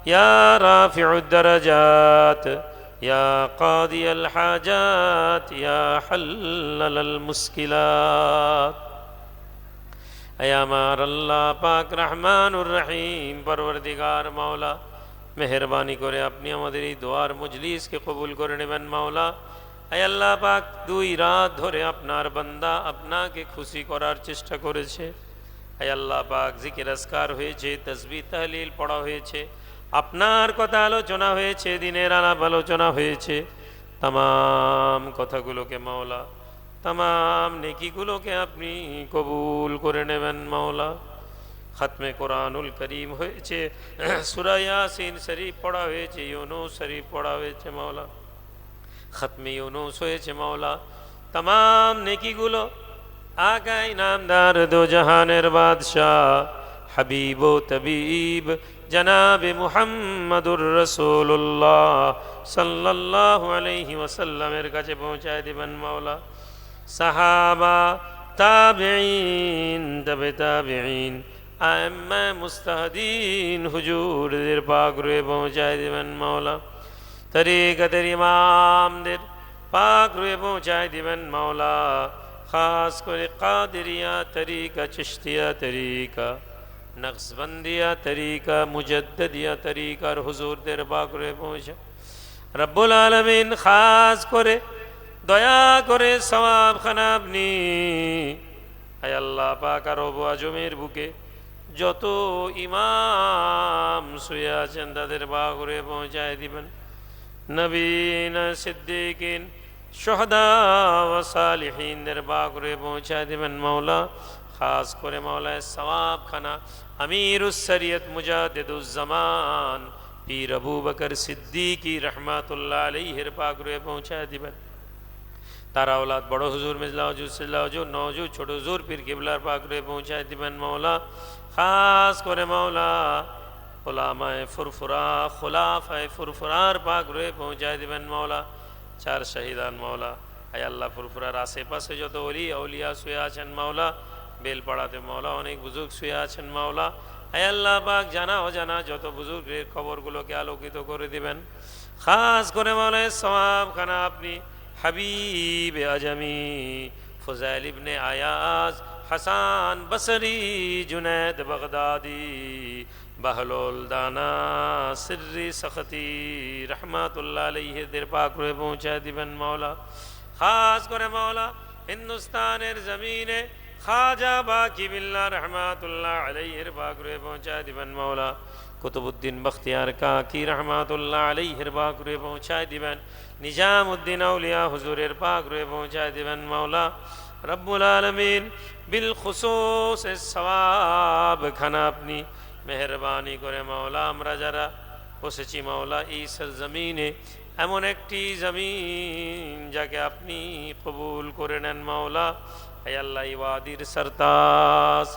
يا رافع الدرجات يا قاضي الحاجات يا حلل المشكلات. اے ہمار اللہ پاک رحمان الرحیم پروردگار مولا, মেহেরবানি করে আপনি আমাদের এই দোয়ার মজলিসকে কবুল করে নেবেন মাওলা। আয় আল্লাহ পাক, 2 রাত ধরে আপনার বান্দা আপনাকে খুশি করার চেষ্টা করেছে। আয় আল্লাহ পাক, জিকির আজকার হয়েছে, তাসবিহ তাহলিল পড়া হয়েছে, আপনার কথা আলোচনা হয়েছে, দিনের আলাপ আলোচনা হয়েছে। तमाम কথাগুলোকে মাওলা, तमाम নেকিগুলোকে আপনি কবুল করে নেবেন মাওলা। খতমে কোরআনুল করিম হয়েছে, সূরা ইয়াসিন শরীফ পড়া হয়েছে, ইউনুস শরীফ পড়া হয়েছে মাওলা, খতমে ইউনুস হয়েছে মাওলা। तमाम নেকিগুলো आका इनामदार दो जहानेर बादशाह हबीब व तबीब जनाब मुहम्मदुर रसूलुल्लाह सल्लल्लाहु अलैहि वसल्लमेर काछे पहुँचाय दिबेन मौला। साहाबा, ताबिईन, तबे ताबिईन, आइम्मा मुस्ताहदीन हुजूरदेर पाक रूहे पहुँचाय दिबेन मौला। तरीक़तेर इमामदेर पाक रूहे पहुँचाय दिबेन मौला। खास करे कादिरिया तरीका, चिश्तिया तरीका, नक्शबंदिया तरीका, मुजद्दिदिया तरीका हुजूर देर पाक रे पहुँचे रब्बुल आलमीन। खास करे दया करे सवाब खाना अपनी आय अल्लाह पाक अरब आजमेर बुके যত ইমাম শুয়ে আছেন তাদের পাক রে পৌঁছায় দিবেন। নবীন, সিদ্দিকিন, शुहदा व सालिहीन दरबार रे पहुँचा दिबेन मौला। खास करे मौला सवाब खाना अमीरुस शरीयत मुजाद्दिदुज ज़मान पीर अबू बकर सिद्दीकी रहमतुल्लाह अलैहि पाक रे पहुँचा दिबेन। তারা औलाद বড় হুজুর মিজলা হুজুর সিল্লা হুজুর নওজুর ছোট হুজুর পীর কিবলার পাক রে পৌঁছায় দিবেন মাওলা খাস করে মাওলা ওলামায়ে ফুরফুরা খুলাফায়ে ফুরফুরার পাক রে পৌঁছায় দিবেন মাওলা চার শহীদান মাওলা আয় আল্লাহ ফুরফুরার আশেপাশে যত ওলি আউলিয়া শুয়ে আছেন মাওলা বেলপাড়াতে মাওলা অনেক বুজুর্গ শুয়ে আছেন মাওলা আয় আল্লাহ পাক জানা অজানা যত বুজুর্গের কবরগুলোকে আলোকিত করে দিবেন খাস করে মাওলা সওয়াব খানা আপনি হাবিব আজমি ফুজাইল ইবনে আয়াজ হাসান বসরি জুনেদ বাগদাদি বাহলুল দানা সিররি সখতি রহমাতুল্লাহ আলাইহিদের পাক রে পৌঁছায় দিবেন মাওলা খাস করে মাওলা হিন্দুস্তানের জমিনে খাজা বাকি বিল্লাহ রহমাতুল্লাহ আলাইহির পাক রে পৌঁছায় দিবেন মাওলা কুতুবউদ্দিন বখতিয়ার কাকি রহমাতুল্লাহ আলাইহির পাক রে পৌঁছায় দিবেন নিজামউদ্দিন আউলিয়া হুজুরের পাক রে পৌঁছায় দিবেন মাওলা রব্বুল আলামিন বিল খুসুস সওয়াব খানা আপনি মেহরবানি করে মাওলা আমরা যারা বসেছি মাওলা এই সরজমিনে এমন একটি জমিন যাকে আপনি কবুল করে নেন মাওলা হে আল্লাহ ওয়াদির সরতাজ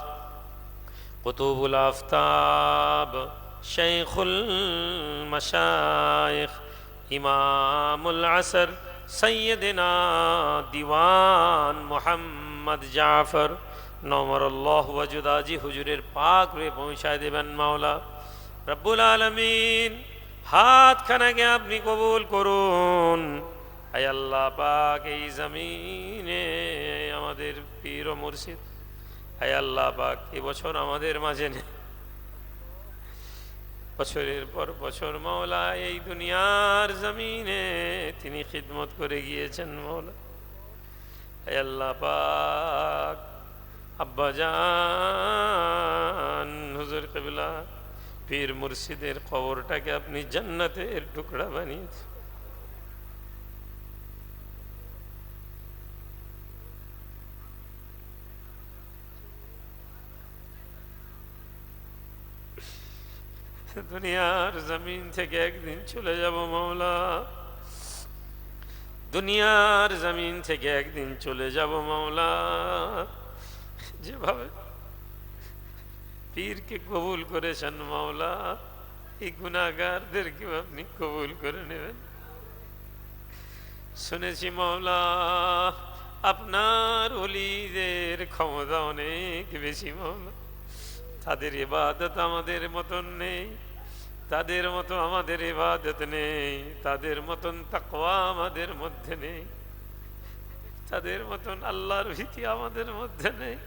কুতুবুল আফতাব শাইখুল মাশায়েখ ইমামুল আসর সৈয়দনা দিওয়ান মোহাম্মদ জাফর নমরুল্লাহ ওয়াজুদাজি হুজুরের পাক রে পৌঁছায় দেবেন মাওলা রব্বুল আলামিন হাত খানাকে আপনি কবুল করুন আয় আল্লাহ পাক এই জমিনে আমাদের পীর ও মুর্শিদ আয় আল্লাহ পাক এবছর আমাদের মাঝে নেই বছরের পর বছর মাওলা এই দুনিয়ার জমিনে তিনি খিদমত করে গিয়েছেন মাওলা হে আল্লাহ পাক আব্বাজান হুজুর কিবলা পীর মুর্শিদের কবরটাকে আপনি জান্নাতের টুকরা বানিয়েছেন দুনিয়ার জমিন থেকে একদিন চলে যাব মাওলা দুনিয়ার জমিন থেকে একদিন চলে যাব মাওলা যেভাবে পীরকে কবুল করেছেন মাওলা এই গুনাহগারদেরকে আপনি কবুল করে নেবেন শুনেছি মাওলা আপনার ওলিদের ক্ষমতা অনেক বেশি মাওলা তাদের ইবাদত আমাদের মতন নেই তাদের মতো আমাদের ইবাদত নেই তাদের মতন তাকওয়া আমাদের মধ্যে নেই তাদের মতন আল্লাহর ভীতি আমাদের মধ্যে নেই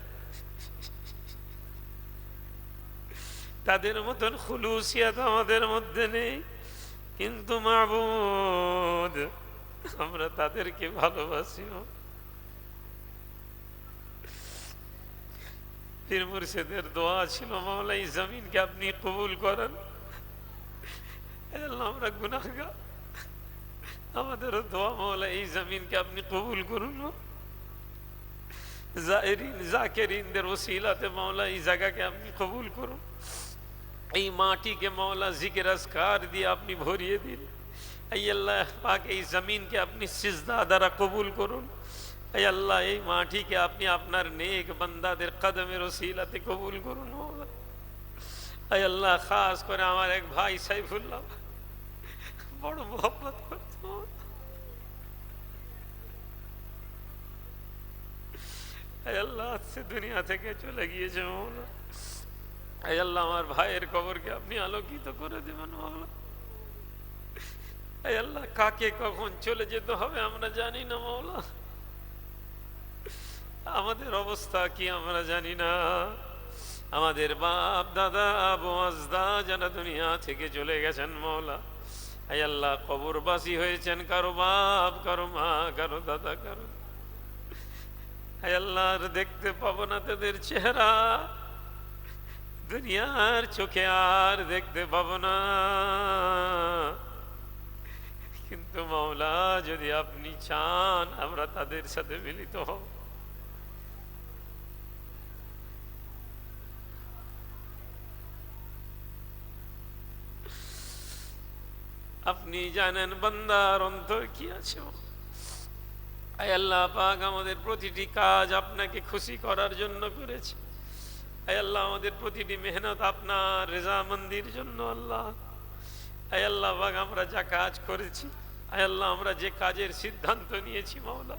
তাদের মতন খুলুসিয়াত আমাদের মধ্যে নেই কিন্তু মাবুদ আমরা তাদেরকে ভালোবাসি পীর মুর্শিদের দোয়া ছিল মাওলা এই জমিনকে আপনি কবুল করেন আল্লাহ আমরা গুনাহগার আমাদের দোয়া মাওলা এই জমিনকে আপনি কবুল করুন জায়েরিন জাকিরিনদের ওসিলাতে মাওলা এই জায়গাকে আপনি কবুল করুন এই মাটিকে মাওলা জিকির আজকার দিয়ে আপনি ভরিয়ে দিন এই আল্লাহ পাক এই জমিনকে আপনি সিজদা দ্বারা কবুল করুন এই আল্লাহ এই মাটিকে আপনি আপনার নেক বান্দাদের কদমের ওসিলাতে কবুল করুন এই আল্লাহ খাস করে আমার এক ভাই সাইফুল্লাহ বড় মোহব্বত করত এই আল্লাহ আজকে দুনিয়া থেকে চলে গিয়েছে মাওলা এই আল্লাহ আমার ভাইয়ের কবরকে আপনি আলোকিত করে দেবেন মাওলা এই আল্লাহ কাকে কখন চলে যেতে হবে আমরা জানি না মাওলা আমাদের অবস্থা কি আমরা জানি না আমাদের বাপ দাদা আবু আজদা যারা দুনিয়া থেকে চলে গেছেন মাওলা হে আল্লাহ কবরবাসী হয়েছেন কারো বাপ কারো মা কারো দাদা কারো হে আল্লাহ দেখতে পাবো না তাদের চেহারা দুনিয়ার চোখে আর দেখতে পাবো না কিন্তু মাওলা যদি আপনি চান আমরা তাদের সাথে মিলিত হব আপনি জানেন বান্দার অন্তর কি আছে আয় আল্লাহ পাক আমাদের প্রতিটি কাজ আপনাকে খুশি করার জন্য করেছি। আয় আল্লাহ আমাদের প্রতিটি মেহনত আপনার রেজামন্দির জন্য আল্লাহ। আয় আল্লাহ পাক আমরা যা কাজ করেছি, আয় আল্লাহ আমরা যে কাজের সিদ্ধান্ত নিয়েছি মাওলা,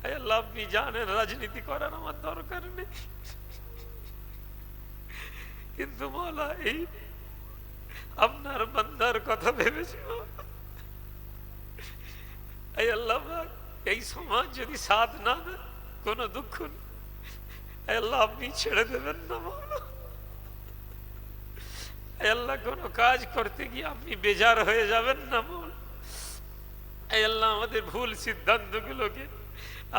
আয় আল্লাহ আপনি জানেন রাজনীতি করার আমার দরকার নেই, কিন্তু মাওলা এই আপনার বান্দার কথা ভেবেছি মাওলা। আয় আল্লাহ পাক এই সমাজ যদি সাথ না দেয় কোনো দুঃখ নেই, আয় আল্লাহ আপনি ছেড়ে দেবেন না মাওলা। আয় আল্লাহ কোনো কাজ করতে গিয়ে আপনি বেজার হয়ে যাবেন না মাওলা। আয় আল্লাহ আমাদের ভুল সিদ্ধান্তগুলোকে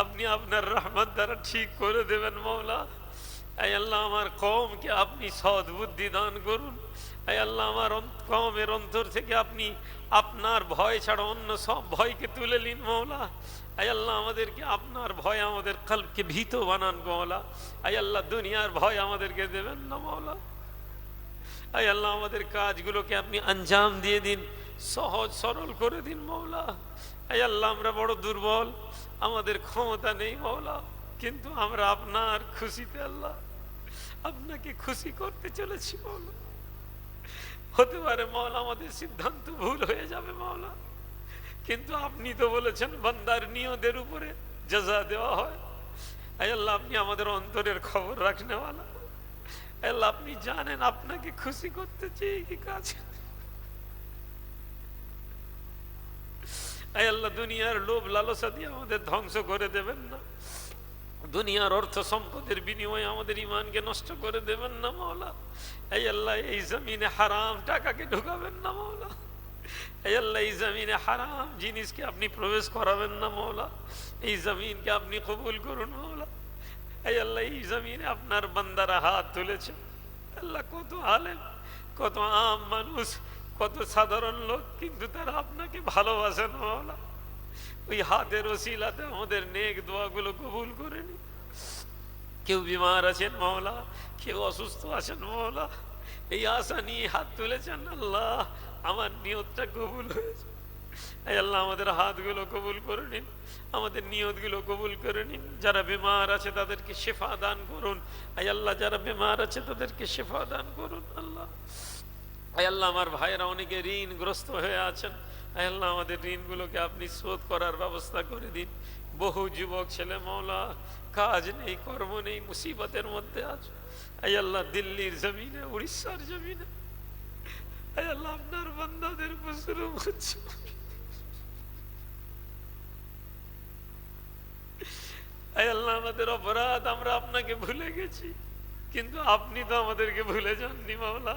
আপনি আপনার রহমত দ্বারা ঠিক করে দেবেন মাওলা। আয় আল্লাহ আমার কওমকে আপনি সৎ বুদ্ধি দান করুন। আয় আল্লাহ আমার কওমের অন্তর থেকে আপনি আপনার ভয় ছাড়া অন্য সব ভয়কে তুলে নিন মাওলা। আয় আল্লাহ আমাদেরকে আপনার ভয় আমাদের কলবকে ভীত বানান মাওলা। আয় আল্লাহ দুনিয়ার ভয় আমাদেরকে দেবেন না মাওলা। আয় আল্লাহ আমাদের কাজগুলোকে আপনি আঞ্জাম দিয়ে দিন, সহজ সরল করে দিন মাওলা। আয় আল্লাহ আমরা বড় দুর্বল, আমাদের ক্ষমতা নেই মাওলা, কিন্তু আমরা আপনার খুশিতে আল্লাহ আপনাকে খুশি করতে চলেছি মাওলা। হতে পারে মাওলা আমাদের সিদ্ধান্ত ভুল হয়ে যাবে মাওলা, কিন্তু আপনি তো বলেছেন বান্দার নিয়তের উপরে জাযা দেওয়া হয়। আয় আল্লাহ আপনি আমাদের অন্তরের খবর রাখনেওয়ালা। আয় আল্লাহ আপনি জানেন আপনাকে খুশি করতে চেয়ে কি কাজ। আয় আল্লাহ দুনিয়ার লোভ লালসা দিয়ে আমাদের ধ্বংস করে দেবেন না, দুনিয়ার অর্থ সম্পদের বিনিময়ে আমাদের ইমানকে নষ্ট করে দেবেন না মাওলা। এই আল্লাহ এই জমিনে হারাম টাকাকে ঢুকাবেন না মাওলা। এই আল্লাহ এই জমিনে হারাম জিনিসকে আপনি প্রবেশ করাবেন না মাওলা। এই জমিনকে আপনি কবুল করুন মাওলা। এই আল্লাহ এই জমিনে আপনার বান্দারা হাত তুলেছে আল্লাহ, কত আলেম, কত আম মানুষ, কত সাধারণ লোক, কিন্তু তারা আপনাকে ভালোবাসেন মাওলা। ওই হাতের ওসিলাতে আমাদের নেক দোয়াগুলো কবুল করে নিন। কেউ বিমার আছেন মাওলা, কেউ অসুস্থ আছেন মাওলা, এই আশা নিয়ে হাত তুলেছেন আল্লাহ, আমার নিয়তটা কবুল হয়েছে। এই আল্লাহ আমাদের হাতগুলো কবুল করে নিন, আমাদের নিয়তগুলো কবুল করে নিন। যারা বিমার আছে তাদেরকে শেফা দান করুন। এই আল্লাহ যারা বিমার আছে তাদেরকে শেফা দান করুন আল্লাহ। এই আল্লাহ আমার ভাইয়েরা অনেকে ঋণগ্রস্ত হয়ে আছেন, এই আল্লাহ আমাদের ঋণগুলোকে আপনি শোধ করার ব্যবস্থা করে দিন। বহু যুবক ছেলে মাওলা কাজ নেই, কর্ম নেই, মুসিবতের মধ্যে আছে। এই আল্লাহ দিল্লির জমিনে, উড়িষ্যার জমিনে এই আল্লাহ আপনার বান্দাদের জুলুম হচ্ছে। এই আল্লাহ আমাদের অপরাধ, আমরা আপনাকে ভুলে গেছি, কিন্তু আপনি তো আমাদেরকে ভুলে যাননি মাওলা।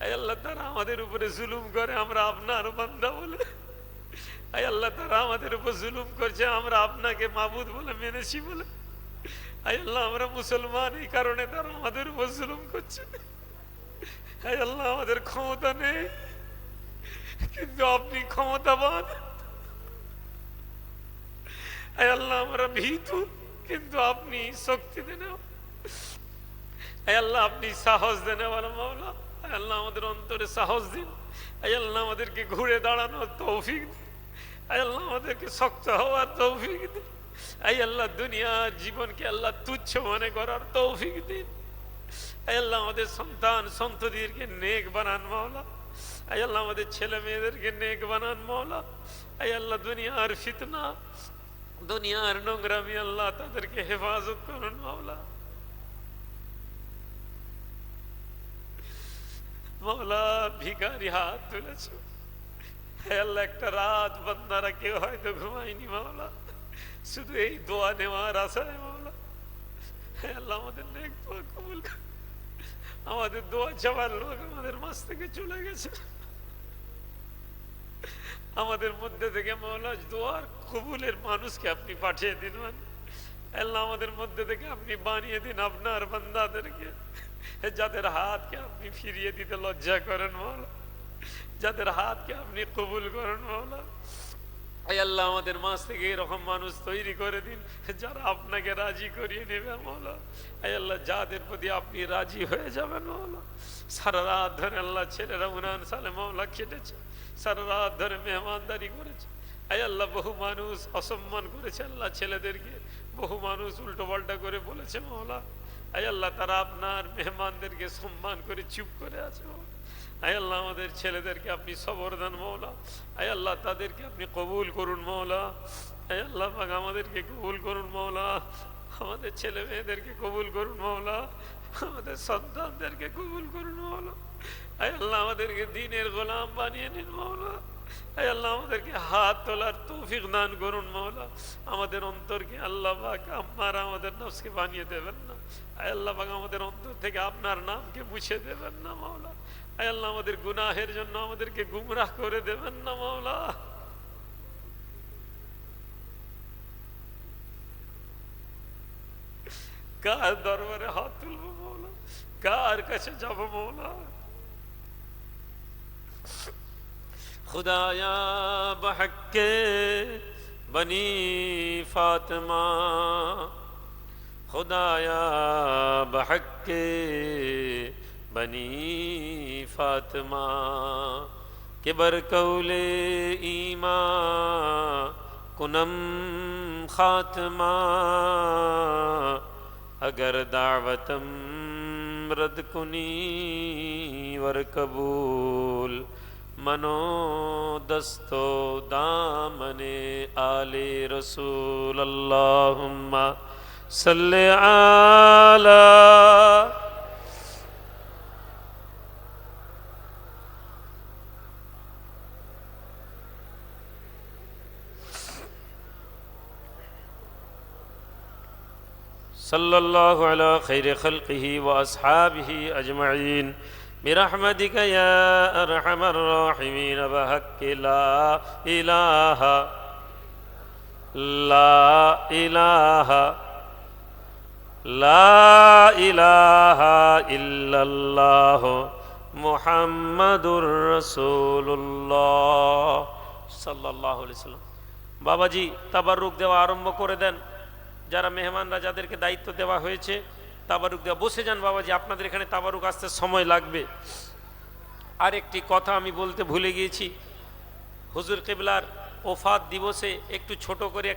এই আল্লাহ তারা আমাদের উপরে জুলুম করে, আমরা আপনার বান্দা বলে। এই আল্লাহ তারা আমাদের উপর জুলুম করছে, আমরা আপনাকে মাবুদ বলে মেনেছি বলে। এই আল্লাহ আমরা মুসলমান, এই কারণে তারা আমাদের উপর জুলুম করছে। এই আল্লাহ আমাদের ক্ষমতা নেই, কিন্তু আপনি ক্ষমতাবান। এই আল্লাহ আমরা ভীতু, কিন্তু আপনি শক্তি দেন। এই আল্লাহ আপনি সাহস দেন মাওলা। এই আল্লাহ আমাদের অন্তরে সাহস দিন। এই আল্লাহ আমাদেরকে ঘুরে দাঁড়ানোর তৌফিক দিন। এই আল্লাহ আমাদেরকে শক্ত হওয়ার তৌফিক দিন। এই আল্লাহ দুনিয়ার জীবনকে আল্লাহ তুচ্ছ মনে করার তৌফিক দিন। এই আল্লাহ আমাদের সন্তান সন্ততিদেরকে নেক বানান মাওলা। এই আল্লাহ আমাদের ছেলে মেয়েদেরকে নেক বানান মাওলা। এই আল্লাহ দুনিয়ার ফিতনা, দুনিয়ার নোংরামি আল্লাহ তাদেরকে হেফাজত করুন মাওলা। মাওলা ভিখারি হাত তুলেছে, হে আল্লাহ একটা রাত বান্দারা কেউ হয়তো ঘুমায়নি মাওলা, শুধু এই দোয়া নেওয়ার আশায় মাওলা। হে আল্লাহ আমাদের নেক দোয়া কবুল করুন। আমাদের দোয়া চাওয়ার লোক আমাদের মাঝ থেকে চলে গেছে, আমাদের মধ্যে থেকে মাওলা দোয়ার কবুলের মানুষকে আপনি পাঠিয়ে দিন। আল্লাহ আমাদের মধ্যে থেকে আপনি বানিয়ে দিন আপনার বান্দাদেরকে, যাদের হাতকে আপনি ফিরিয়ে দিতে লজ্জা করেন মাওলা, যাদের হাতকে আপনি কবুল করেন মাওলা। এই আল্লাহ আমাদের মাঝ থেকে এরকম মানুষ তৈরি করে দিন যারা আপনাকে রাজি করিয়ে নেবে মাওলা। এই আল্লাহ যাদের প্রতি আপনি রাজি হয়ে যাবেন মাওলা। সারা রাত ধরে আল্লাহ ছেলেরা 59 সালে মাওলা খেটেছে, সারা রাত ধরে মেহমানদারি করেছে। আয় আল্লাহ বহু মানুষ অসম্মান করেছে আল্লাহ ছেলেদেরকে, বহু মানুষ উল্টো পাল্টা করে বলেছে মওলা। আয় আল্লাহ তারা আপনার মেহমানদেরকে সম্মান করে চুপ করে আছে মওলা। আয় আল্লাহ আমাদের ছেলেদেরকে আপনি সবর দেন মওলা। আয় আল্লাহ তাদেরকে আপনি কবুল করুন মওলা। আয় আল্লাহ পাক আমাদেরকে কবুল করুন মওলা, আমাদের ছেলে মেয়েদেরকে কবুল করুন মওলা, আমাদের সন্তানদেরকে কবুল করুন মওলা। আয় আল্লাহ আমাদেরকে দ্বীনের গোলাম বানিয়ে নিন মওলা। আয় আল্লাহ আমাদেরকে হাত তোলার তৌফিক দান করুন মওলা। আমাদের অন্তরকে আল্লাহ পাক আপনারা আমাদের নফসকে বানিয়ে দেবেন না। আয় আল্লাহ পাক আমাদের অন্তর থেকে আপনার নামকে মুছে দেবেন না মওলা। আয় আল্লাহ আমাদের গুনাহের জন্য আমাদেরকে গুমরাহ করে দেবেন না মওলা। কার দরবারে হাত তুলবো মওলা, কার কাছে যাব মওলা। खुदाया बहक्के बनी फातिमा, खुदाया बहक्के बनी फातिमा, के बरकौले ईमा कुनम खात्मा, अगर दावतम रद कुनी वर कबूल, मनो दस्तो दामने आले रसूल, अल्लाहुम्मा सल्ले आला। सल्लल्लाहु अला खैर खल्क़िही व अस्हाबिही अजमईन बिरहमतिक या अरहमर राहिमीन बहक्के ला इलाहा इल्लल्लाह मुहम्मदुर रसूलुल्लाह सल्लल्लाहु अलैहि वसल्लम। बाबाजी ताबारुक देवा आरम्भ करे देन। যারা মেহমানরা যাদেরকে দায়িত্ব দেওয়া হয়েছে তাবারুক দেওয়া। বসে যান বাবাজি, আপনাদের এখানে তাবারুক আসতে সময় লাগবে। আর একটি কথা আমি বলতে ভুলে গিয়েছি, হুজুর কিবলার ওফাত দিবসে একটু ছোট করে